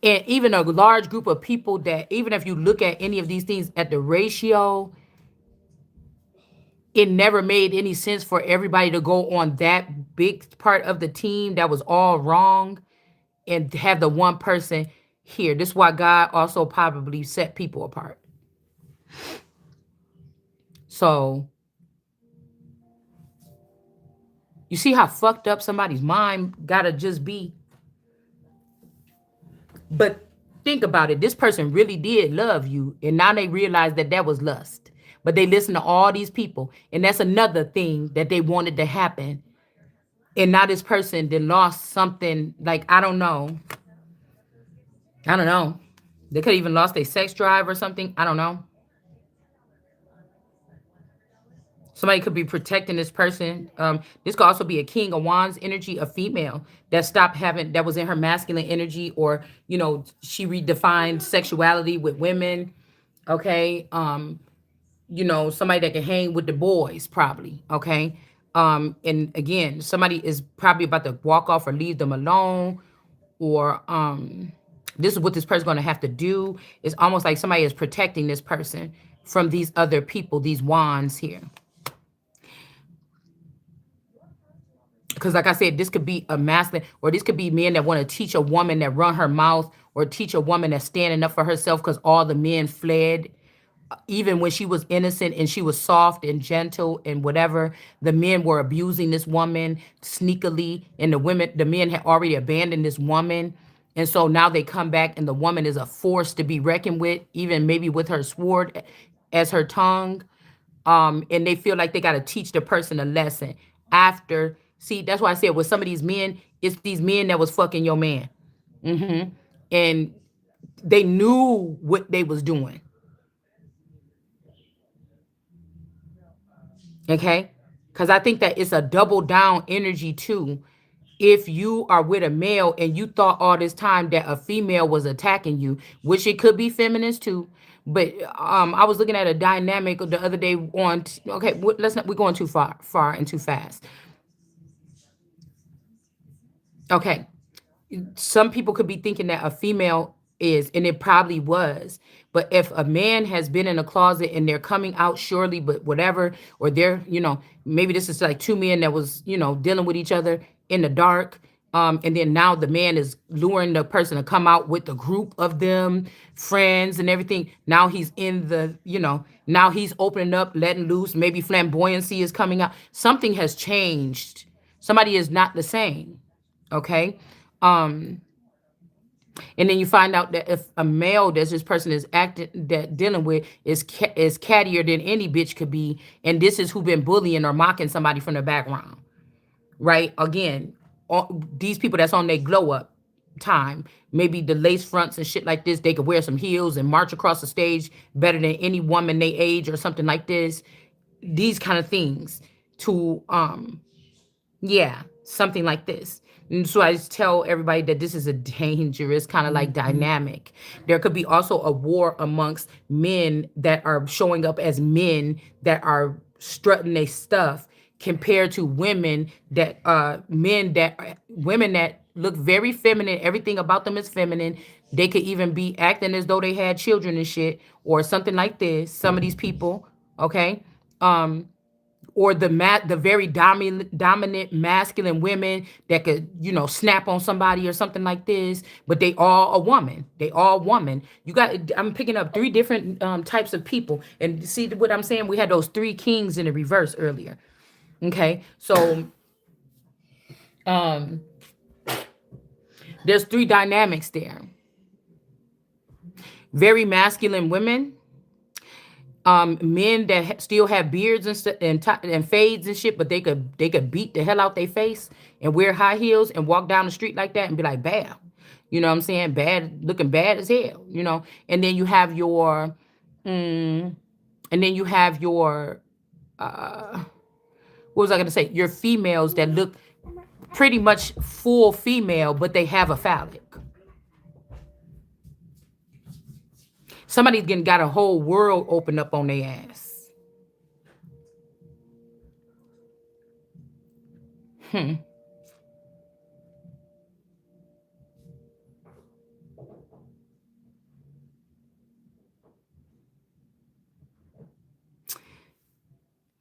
And even a large group of people that, even if you look at any of these things at the ratio, it never made any sense for everybody to go on that big part of the team that was all wrong and have the one person here. This is why God also probably set people apart. So you see how fucked up somebody's mind gotta just be. But think about it. This person really did love you, and now they realize that that was lust. But they listen to all these people, and that's another thing that they wanted to happen. And now this person then lost something. Like, I don't know. I don't know. They could have even lost their sex drive or something. I don't know. Somebody could be protecting this person. This could also be a king of wands energy, a female that stopped having, that was in her masculine energy, or, you know, she redefined sexuality with women. Okay. You know, somebody that can hang with the boys, probably. Okay. And again, somebody is probably about to walk off or leave them alone, or this is what this person's going to have to do. It's almost like somebody is protecting this person from these other people, these wands here. Because like I said, this could be a masculine, or this could be men that want to teach a woman that run her mouth, or teach a woman that's standing up for herself because all the men fled. Even when she was innocent and she was soft and gentle and whatever, the men were abusing this woman sneakily, and the men had already abandoned this woman. And so now they come back and the woman is a force to be reckoned with, even maybe with her sword as her tongue. And they feel like they got to teach the person a lesson after. See, that's why I said with some of these men, it's these men that was fucking your man. And they knew what they was doing. Okay. Because I think that it's a double down energy too. If you are with a male and you thought all this time that a female was attacking you, which it could be feminist too. But I was looking at a dynamic the other day on, okay, let's not, we're going too far and too fast. Okay. Some people could be thinking that a female is, and it probably was. But if a man has been in a closet and they're coming out surely, but whatever, or they're, you know, maybe this is like two men that was, you know, dealing with each other in the dark. And then now the man is luring the person to come out with the group of them, friends and everything. Now he's in the, you know, now he's opening up, letting loose. Maybe flamboyancy is coming out. Something has changed. Somebody is not the same. Okay. Um, and then you find out that if a male that this person is acting, that dealing with, is cattier than any bitch could be, and this is who been bullying or mocking somebody from the background, right? Again, these people that's on their glow up time, maybe the lace fronts and shit like this, they could wear some heels and march across the stage better than any woman they age or something like this. These kind of things to yeah, something like this. And so I just tell everybody that this is a dangerous kind of like dynamic. There could be also a war amongst men that are showing up as men that are strutting their stuff, compared to women that women that look very feminine. Everything about them is feminine. They could even be acting as though they had children and shit or something like this. Some of these people, okay? Or the very dominant masculine women that could, you know, snap on somebody or something like this, but they all a woman. They all woman. You got, I'm picking up three different types of people. And see what I'm saying? We had those three kings in the reverse earlier. Okay. So um there's three dynamics there. Very masculine women, men that still have beards and and fades and shit, but they could beat the hell out their face and wear high heels and walk down the street like that and be like, bam, you know what I'm saying? Bad, looking bad as hell, you know. And then you have your, and then you have your, what was I gonna say? Your females that look pretty much full female, but they have a phallic. Somebody's getting got a whole world opened up on their ass.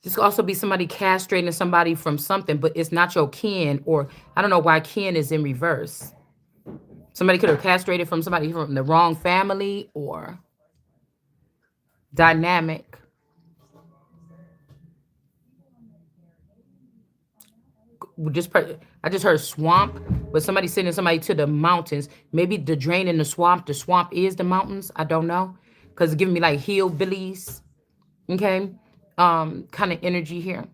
This could also be somebody castrating somebody from something, but it's not your kin, or I don't know why kin is in reverse. Somebody could have castrated from somebody from the wrong family or dynamic. I just heard swamp, but somebody sending somebody to the mountains. Maybe the drain in the swamp. The swamp is the mountains. I don't know, because it's giving me like hillbillies. Okay, kind of energy here.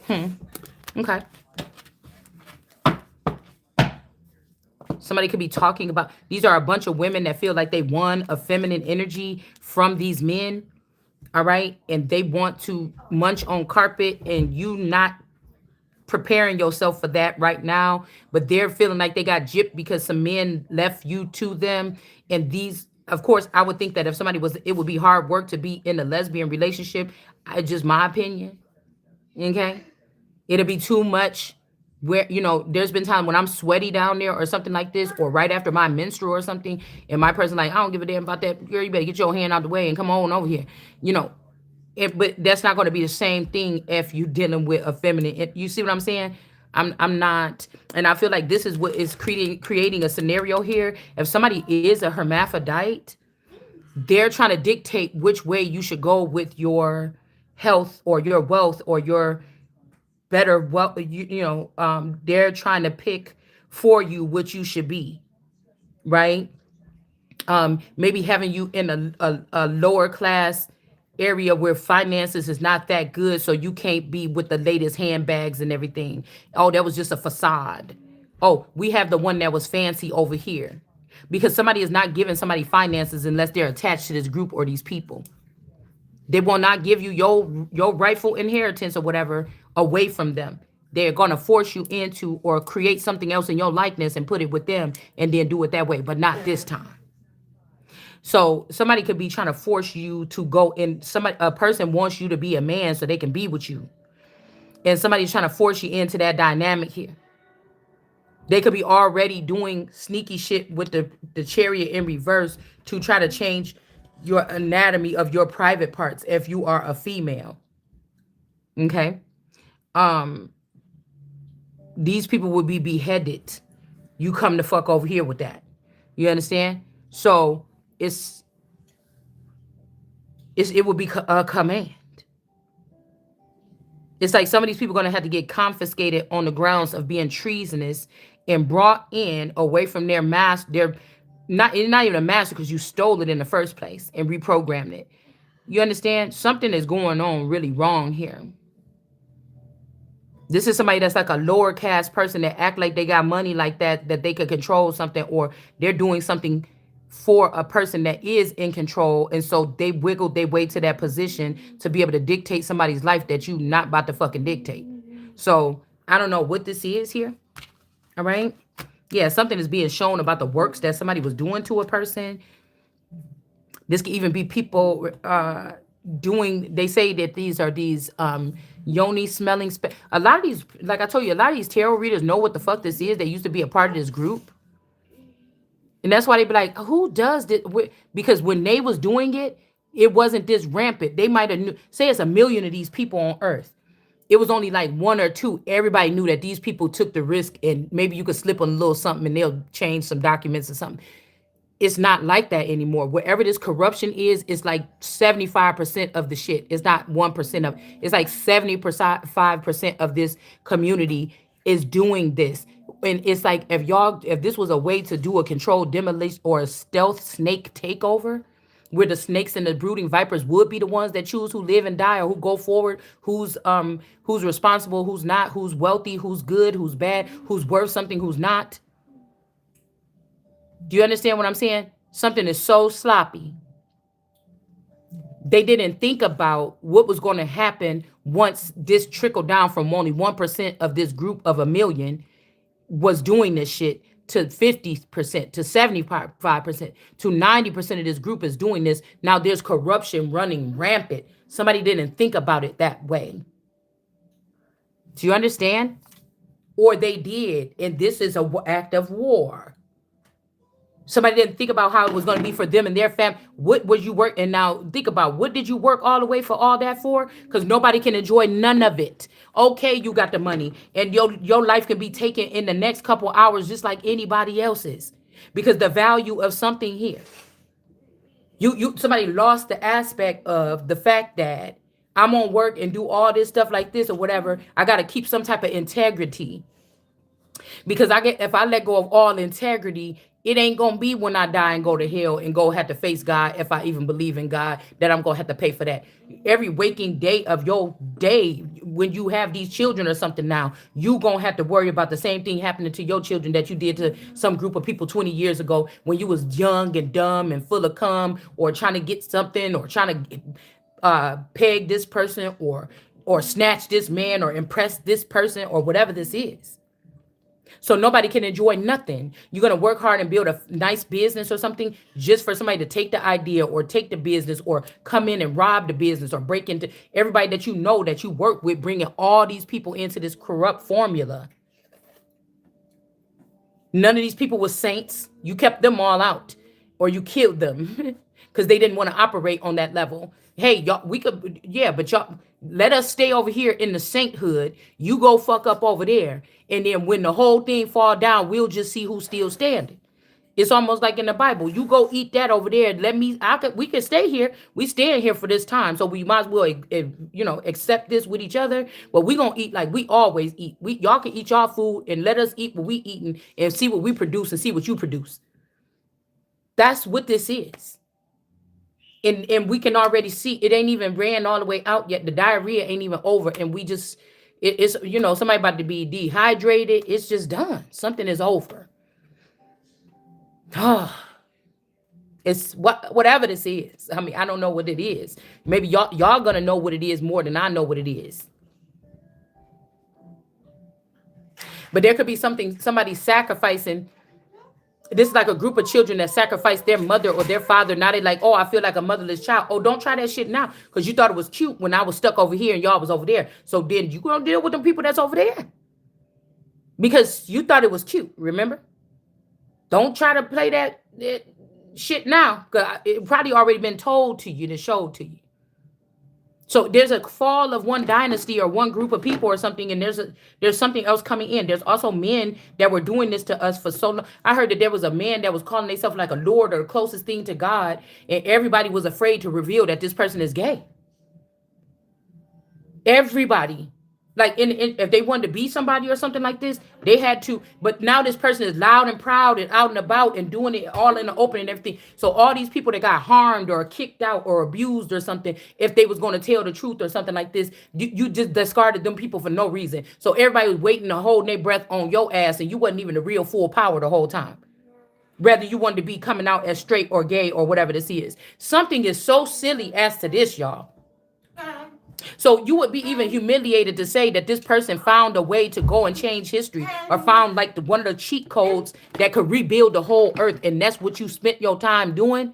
Okay, somebody could be talking about. These are a bunch of women that feel like they won a feminine energy from these men. All right, and they want to munch on carpet, and you not preparing yourself for that right now, but they're feeling like they got gypped because some men left you to them. And these, of course, I would think that if somebody was, it would be hard work to be in a lesbian relationship. Just my opinion. Okay, it'll be too much. Where, there's been time when I'm sweaty down there or something like this, or right after my menstrual or something, and my person like, I don't give a damn about that. Girl, you better get your hand out the way and come on over here. You know, but that's not going to be the same thing if you're dealing with a feminine. You see what I'm saying? I'm not, and I feel like this is what is creating a scenario here. If somebody is a hermaphrodite, they're trying to dictate which way you should go with your health or your wealth or your better wealth. They're trying to pick for you what you should be, right? Maybe having you in a lower class area where finances is not that good, so you can't be with the latest handbags and everything. Oh, that was just a facade. Oh, we have the one that was fancy over here, because somebody is not giving somebody finances unless they're attached to this group or these people. They will not give you your rightful inheritance or whatever away from them. They're going to force you into or create something else in your likeness and put it with them and then do it that way, but not this time. So somebody could be trying to force you to go in. A person wants you to be a man so they can be with you. And somebody's trying to force you into that dynamic here. They could be already doing sneaky shit with the chariot in reverse to try to change your anatomy of your private parts if you are a female. Okay. Um, these people would be beheaded. You come the fuck over here with that. You understand? So it would be a command. It's like some of these people are going to have to get confiscated on the grounds of being treasonous and brought in away from their master. They're not even a master, because you stole it in the first place and reprogrammed it. You understand? Something is going on really wrong here. This is somebody that's like a lower caste person that act like they got money like that they could control something, or they're doing something for a person that is in control. And so they wiggled their way to that position to be able to dictate somebody's life that you not about to fucking dictate. So I don't know what this is here. All right. Yeah, something is being shown about the works that somebody was doing to a person. This could even be people doing, they say that these yoni smelling. A lot of these, like I told you, a lot of these tarot readers know what the fuck this is. They used to be a part of this group. And that's why they be like, who does this? Because when they was doing it, it wasn't this rampant. They might have knew, say it's 1 million of these people on earth. It was only like 1 or 2. Everybody knew that these people took the risk, and maybe you could slip a little something and they'll change some documents or something. It's not like that anymore. Wherever this corruption is, it's like 75% of the shit. It's not 1% of, it's like 75% of this community is doing this. And it's like, if this was a way to do a controlled demolition or a stealth snake takeover, where the snakes and the brooding vipers would be the ones that choose who live and die or who go forward, who's responsible, who's not, who's wealthy, who's good, who's bad, who's worth something, who's not. Do you understand what I'm saying? Something is so sloppy. They didn't think about what was going to happen once this trickled down from only 1% of this group of 1 million was doing this shit to 50%, to 75%, to 90% of this group is doing this. Now there's corruption running rampant. Somebody didn't think about it that way. Do you understand? Or they did, and this is an act of war. Somebody didn't think about how it was going to be for them and their family. What was you work? And now think about, what did you work all the way for all that for? Because nobody can enjoy none of it. Okay, you got the money, and your life can be taken in the next couple hours just like anybody else's. Because the value of something here, somebody lost the aspect of the fact that I'm on work and do all this stuff like this or whatever. I got to keep some type of integrity. Because if I let go of all integrity, it ain't gonna be when I die and go to hell and go have to face God, if I even believe in God, that I'm gonna have to pay for that. Every waking day of your day, when you have these children or something, now you gonna have to worry about the same thing happening to your children that you did to some group of people 20 years ago when you was young and dumb and full of cum, or trying to get something, or trying to peg this person, or snatch this man, or impress this person, or whatever this is. So nobody can enjoy nothing. You're going to work hard and build a nice business or something just for somebody to take the idea or take the business or come in and rob the business or break into everybody that you know that you work with, bringing all these people into this corrupt formula. None of these people were saints. You kept them all out, or you killed them because they didn't want to operate on that level. Hey, y'all, we could, yeah, but y'all, let us stay over here in the sainthood. You go fuck up over there. And then when the whole thing fall down, we'll just see who's still standing. It's almost like in the Bible. You go eat that over there. We can stay here. We staying here for this time. So we might as well, accept this with each other. But we going to eat like we always eat. Y'all can eat y'all food and let us eat what we eating and see what we produce and see what you produce. That's what this is. And we can already see it ain't even ran all the way out yet. The diarrhea ain't even over. And we just, it's, somebody about to be dehydrated. It's just done. Something is over. It's whatever this is. I mean, I don't know what it is. Maybe y'all gonna know what it is more than I know what it is. But there could be somebody sacrificing. This is like a group of children that sacrificed their mother or their father. Now they like, oh, I feel like a motherless child. Oh, don't try that shit now, because you thought it was cute when I was stuck over here and y'all was over there. So then you gonna deal with them people that's over there because you thought it was cute. Remember? Don't try to play that shit now, because it probably already been told to you, to show to you. So there's a fall of one dynasty or one group of people or something, and there's something else coming in. There's also men that were doing this to us for so long. I heard that there was a man that was calling himself like a lord or the closest thing to God, and everybody was afraid to reveal that this person is gay. Everybody. Like if they wanted to be somebody or something like this, they had to. But now this person is loud and proud and out and about and doing it all in the open and everything. So all these people that got harmed or kicked out or abused or something, if they was going to tell the truth or something like this, you just discarded them people for no reason. So everybody was waiting to hold their breath on your ass, and you wasn't even the real full power the whole time. Rather, you wanted to be coming out as straight or gay or whatever this is. Something is so silly as to this, y'all. So you would be even humiliated to say that this person found a way to go and change history, or found like one of the cheat codes that could rebuild the whole earth, and that's what you spent your time doing?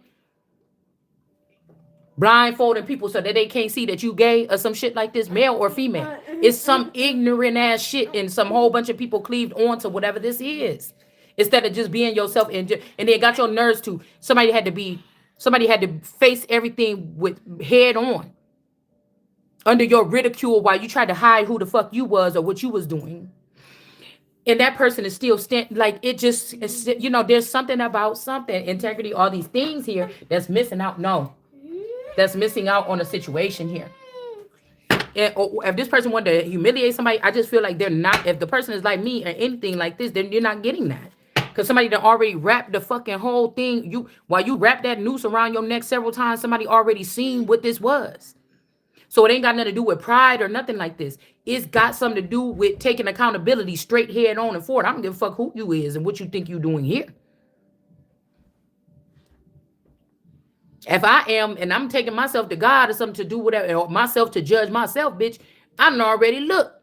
Blindfolding people so that they can't see that you gay or some shit like this, male or female. It's some ignorant ass shit, and some whole bunch of people cleaved on to whatever this is, instead of just being yourself. And they got your nerves to somebody had to face everything with head on, under your ridicule, while you tried to hide who the fuck you was or what you was doing. And that person is still like, it just, there's something about something, integrity, all these things here that's missing out. No, that's missing out on a situation here. And, or if this person wanted to humiliate somebody, I just feel like they're not, if the person is like me or anything like this, then you're not getting that. Because somebody that already wrapped the fucking whole thing, while you wrap that noose around your neck several times, somebody already seen what this was. So it ain't got nothing to do with pride or nothing like this. It's got something to do with taking accountability straight head on and forward. I don't give a fuck who you is and what you think you're doing here. If I am, and I'm taking myself to God or something to do whatever, or myself to judge myself, bitch, I done already looked.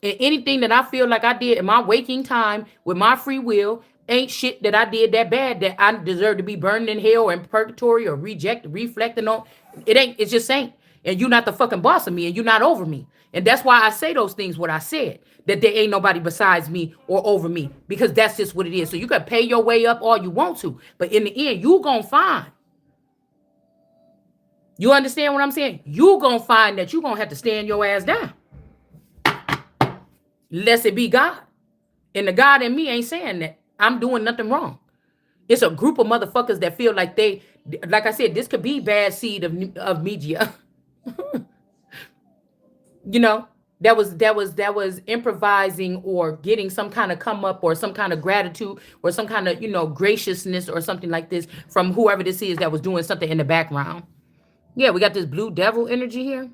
And anything that I feel like I did in my waking time with my free will ain't shit that I did that bad that I deserve to be burned in hell or in purgatory or reflecting on. It just ain't. And you're not the fucking boss of me, and you're not over me. And that's why I say those things, what I said, that there ain't nobody besides me or over me, because that's just what it is. So you can pay your way up all you want to, but in the end, you gonna find. You understand what I'm saying? You gonna find that you gonna have to stand your ass down. Lest it be God. And the God in me ain't saying that I'm doing nothing wrong. It's a group of motherfuckers that feel like they, like I said, this could be bad seed of media. You know, that was improvising or getting some kind of come up or some kind of gratitude or some kind of, graciousness or something like this from whoever this is that was doing something in the background. Yeah, we got this blue devil energy here.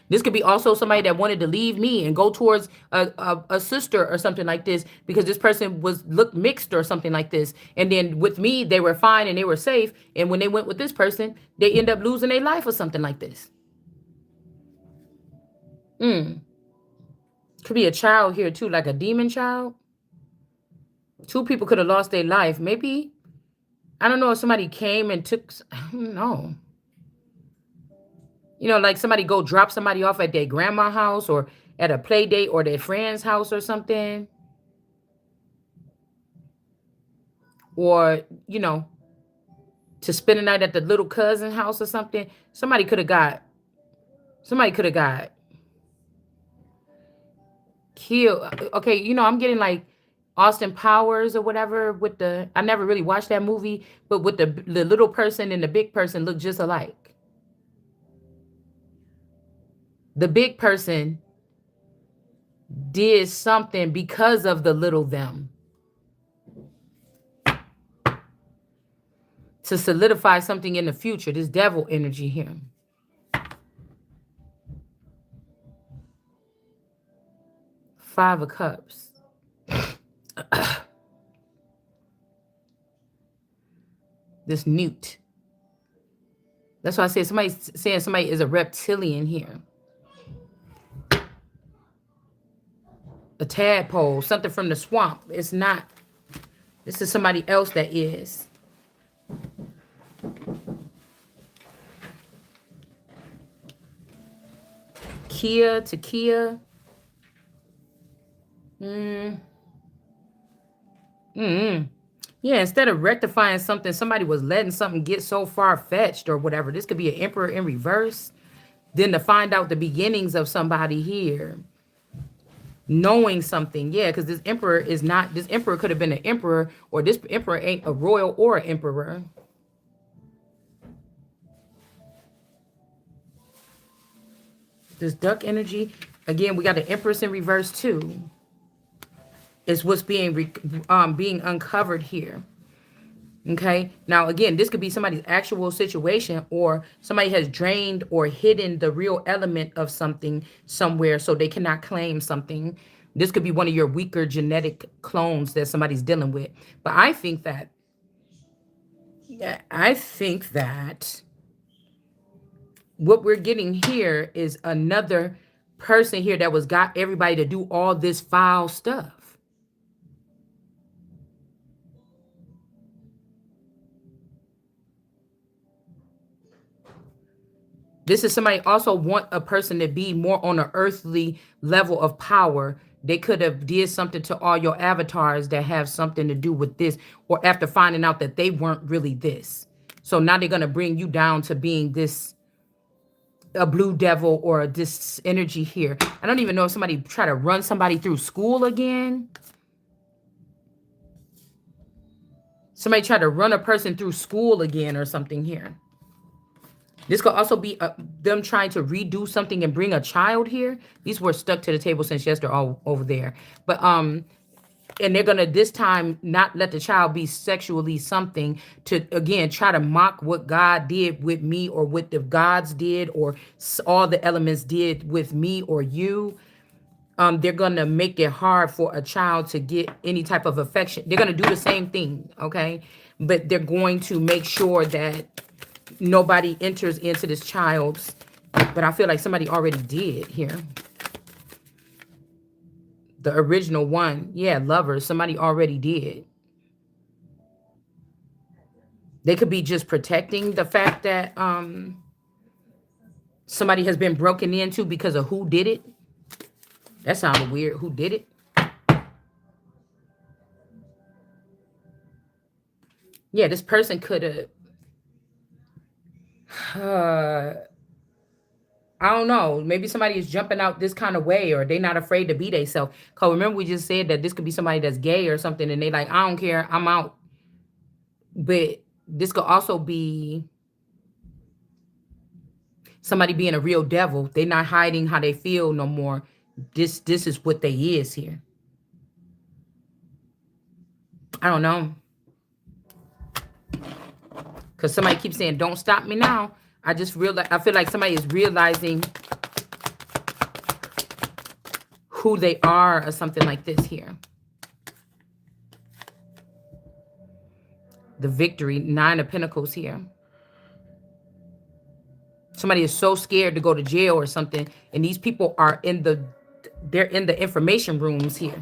This could be also somebody that wanted to leave me and go towards a sister or something like this because this person looked mixed or something like this. And then with me, they were fine and they were safe. And when they went with this person, they end up losing their life or something like this. Could be a child here too, like a demon child. Two people could have lost their life. Maybe, I don't know if somebody came and took, I don't know. Like somebody go drop somebody off at their grandma's house or at a play date or their friend's house or something. Or, to spend the night at the little cousin's house or something. Somebody could have got killed. Okay, I'm getting like Austin Powers or whatever with I never really watched that movie, but with the little person and the big person look just alike. The big person did something because of the little them to solidify something in the future. This devil energy here. Five of Cups. This newt. That's why I said somebody's saying somebody is a reptilian here. A tadpole, something from the swamp. It's not. This is somebody else that is. Kia to Kia. Yeah, instead of rectifying something, somebody was letting something get so far-fetched or whatever. This could be an emperor in reverse. Then to find out the beginnings of somebody here. Knowing something. Yeah, because this emperor could have been an emperor, or this emperor ain't a royal or an emperor. This duck energy. Again, we got the Empress in reverse too. Is what's being uncovered here. Okay. Now, again, this could be somebody's actual situation, or somebody has drained or hidden the real element of something somewhere so they cannot claim something. This could be one of your weaker genetic clones that somebody's dealing with. But I think that what we're getting here is another person here that got everybody to do all this foul stuff. This is somebody also want a person to be more on an earthly level of power. They could have did something to all your avatars that have something to do with this, or after finding out that they weren't really this. So now they're going to bring you down to being this, a blue devil or this energy here. I don't even know if somebody try to run somebody through school again. Somebody try to run a person through school again or something here. This could also be them trying to redo something and bring a child here. These were stuck to the table since yesterday, all over there. But and they're gonna this time not let the child be sexually something to again try to mock what God did with me, or what the gods did, or all the elements did with me or you. They're gonna make it hard for a child to get any type of affection. They're gonna do the same thing, okay? But they're going to make sure that nobody enters into this child's, but I feel like somebody already did here. The original one, yeah, lovers, somebody already did. They could be just protecting the fact that Somebody has been broken into because of who did it. That sounded weird. Who did it? Yeah, this person could have... I don't know. Maybe somebody is jumping out this kind of way, or they not afraid to be themselves. Cause remember we just said that this could be somebody that's gay or something, and they like, I don't care, I'm out. But this could also be somebody being a real devil. They not hiding how they feel no more. This is what they is here. I don't know. Cause somebody keeps saying, "Don't stop me now." I just realize, I feel like somebody is realizing who they are or something like this here. The victory, 9 of Pentacles here. Somebody is so scared to go to jail or something, and these people are they're in the information rooms here.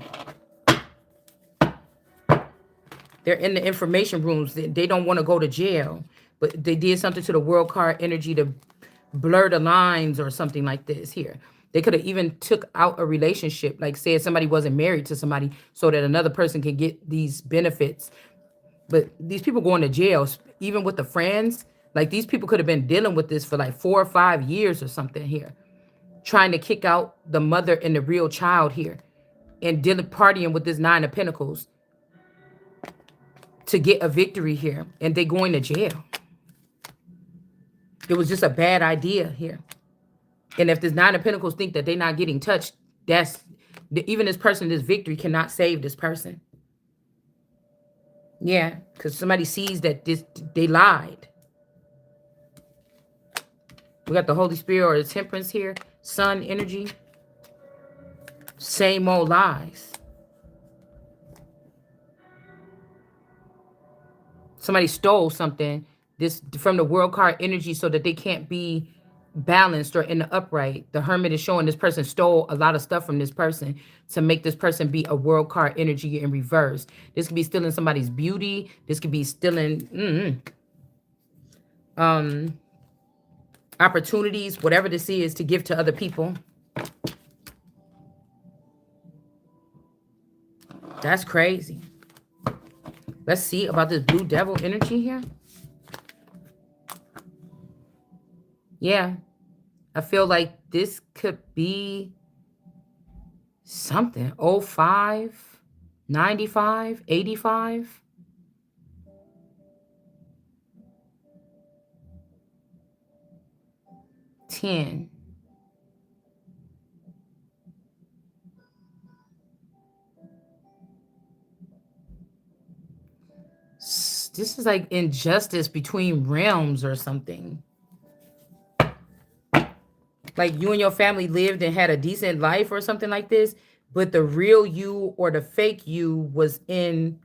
They're in the information rooms. They don't want to go to jail, but they did something to the world card energy to blur the lines or something like this here. They could have even took out a relationship, like said somebody wasn't married to somebody so that another person can get these benefits. But these people going to jail, even with the friends, like these people could have been dealing with this for like 4 or 5 years or something here, trying to kick out the mother and the real child here, and partying with this 9 of Pentacles to get a victory here, and they going to jail. It was just a bad idea here. And if this 9 of Pentacles think that they're not getting touched, that's even this person, this victory cannot save this person. Yeah, because somebody sees that they lied. We got the Holy Spirit or the Temperance here, Sun energy. Same old lies. Somebody stole something from the world card energy so that they can't be balanced or in the upright. The Hermit is showing this person stole a lot of stuff from this person to make this person be a world card energy in reverse. This could be stealing somebody's beauty. This could be stealing opportunities, whatever this is, to give to other people. That's crazy. Let's see about this Blue Devil energy here. Yeah. I feel like this could be something. 05, 95, 85. $10. This is like injustice between realms or something. Like you and your family lived and had a decent life or something like this, but the real you or the fake you was in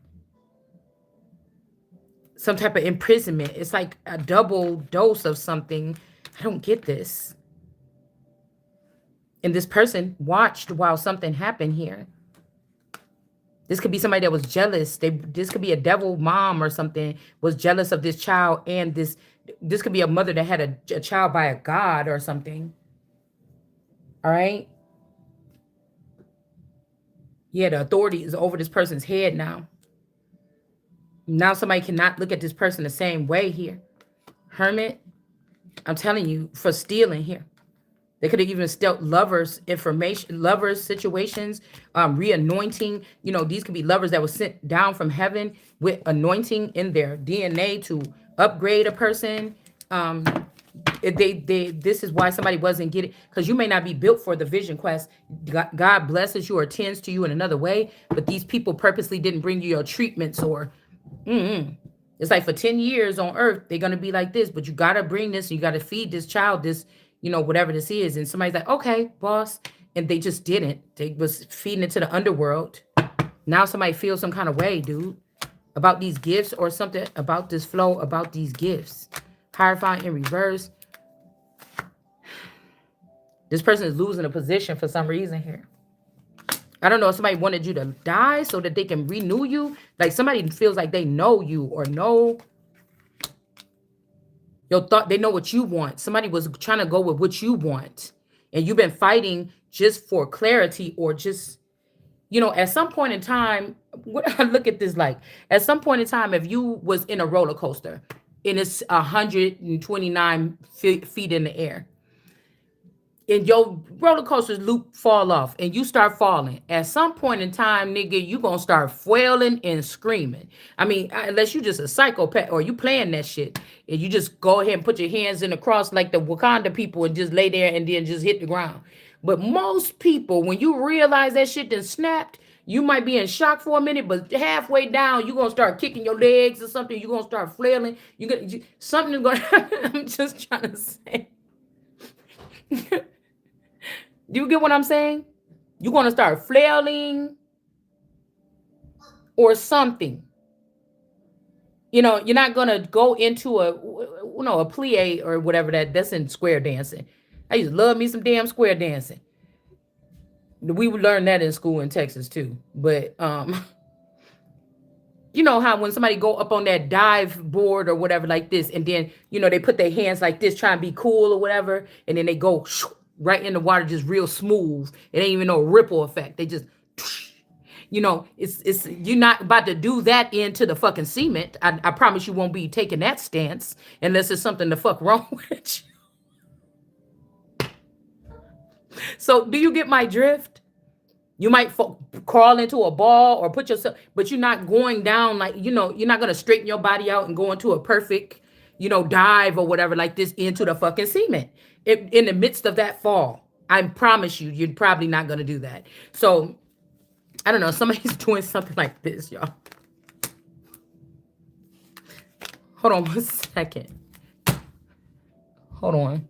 some type of imprisonment. It's like a double dose of something. I don't get this. And this person watched while something happened here. This could be somebody that was jealous. This could be a devil mom or something, was jealous of this child. And this could be a mother that had a child by a god or something. All right. Yeah, the authority is over this person's head now. Now somebody cannot look at this person the same way here. Hermit, I'm telling you, for stealing here. They could have even stealt lovers information, lovers situations, re-anointing. You know, these could be lovers that were sent down from heaven with anointing in their DNA to upgrade a person. This is why somebody wasn't getting, because you may not be built for the vision quest. God blesses you or tends to you in another way, but these people purposely didn't bring you your treatments or it's like for 10 years on earth, they're going to be like this, but you got to bring this, you got to feed this child this, you know, whatever this is. And somebody's like, okay, boss. And they just didn't. They was feeding it to the underworld. Now somebody feels some kind of way, dude, about these gifts or something, about this flow, about these gifts. Hierophant in reverse. This person is losing a position for some reason here. I don't know if somebody wanted you to die so that they can renew you. Like somebody feels like they know you or know. Your thought, they know what you want. Somebody was trying to go with what you want. And you've been fighting just for clarity, or just, at some point in time, what I look at this like, at some point in time, if you was in a roller coaster and it's 129 feet in the air, and your roller coaster loop fall off and you start falling, at some point in time, nigga, you gonna start flailing and screaming. I mean, unless you just a psychopath or you playing that shit and you just go ahead and put your hands in the cross like the Wakanda people and just lay there and then just hit the ground. But most people, when you realize that shit done snapped, you might be in shock for a minute, but halfway down, you're gonna start kicking your legs or something. You're gonna start flailing. Something's gonna happen. I'm just trying to say. Do you get what I'm saying? You're going to start flailing or something. You're not going to go into a plie or whatever that's in square dancing. I used to love me some damn square dancing. We would learn that in school in Texas too. But, you know how when somebody go up on that dive board or whatever like this, and then, they put their hands like this, trying to be cool or whatever, and then they go right in the water, just real smooth. It ain't even no ripple effect. They just, it's you're not about to do that into the fucking cement. I promise you won't be taking that stance unless it's something the fuck wrong with you. So do you get my drift? You might crawl into a ball or put yourself, but you're not going down like, you're not going to straighten your body out and go into a perfect, dive or whatever like this into the fucking cement. In the midst of that fall, I promise you, you're probably not going to do that. So, I don't know. Somebody's doing something like this, y'all. Hold on 1 second. Hold on.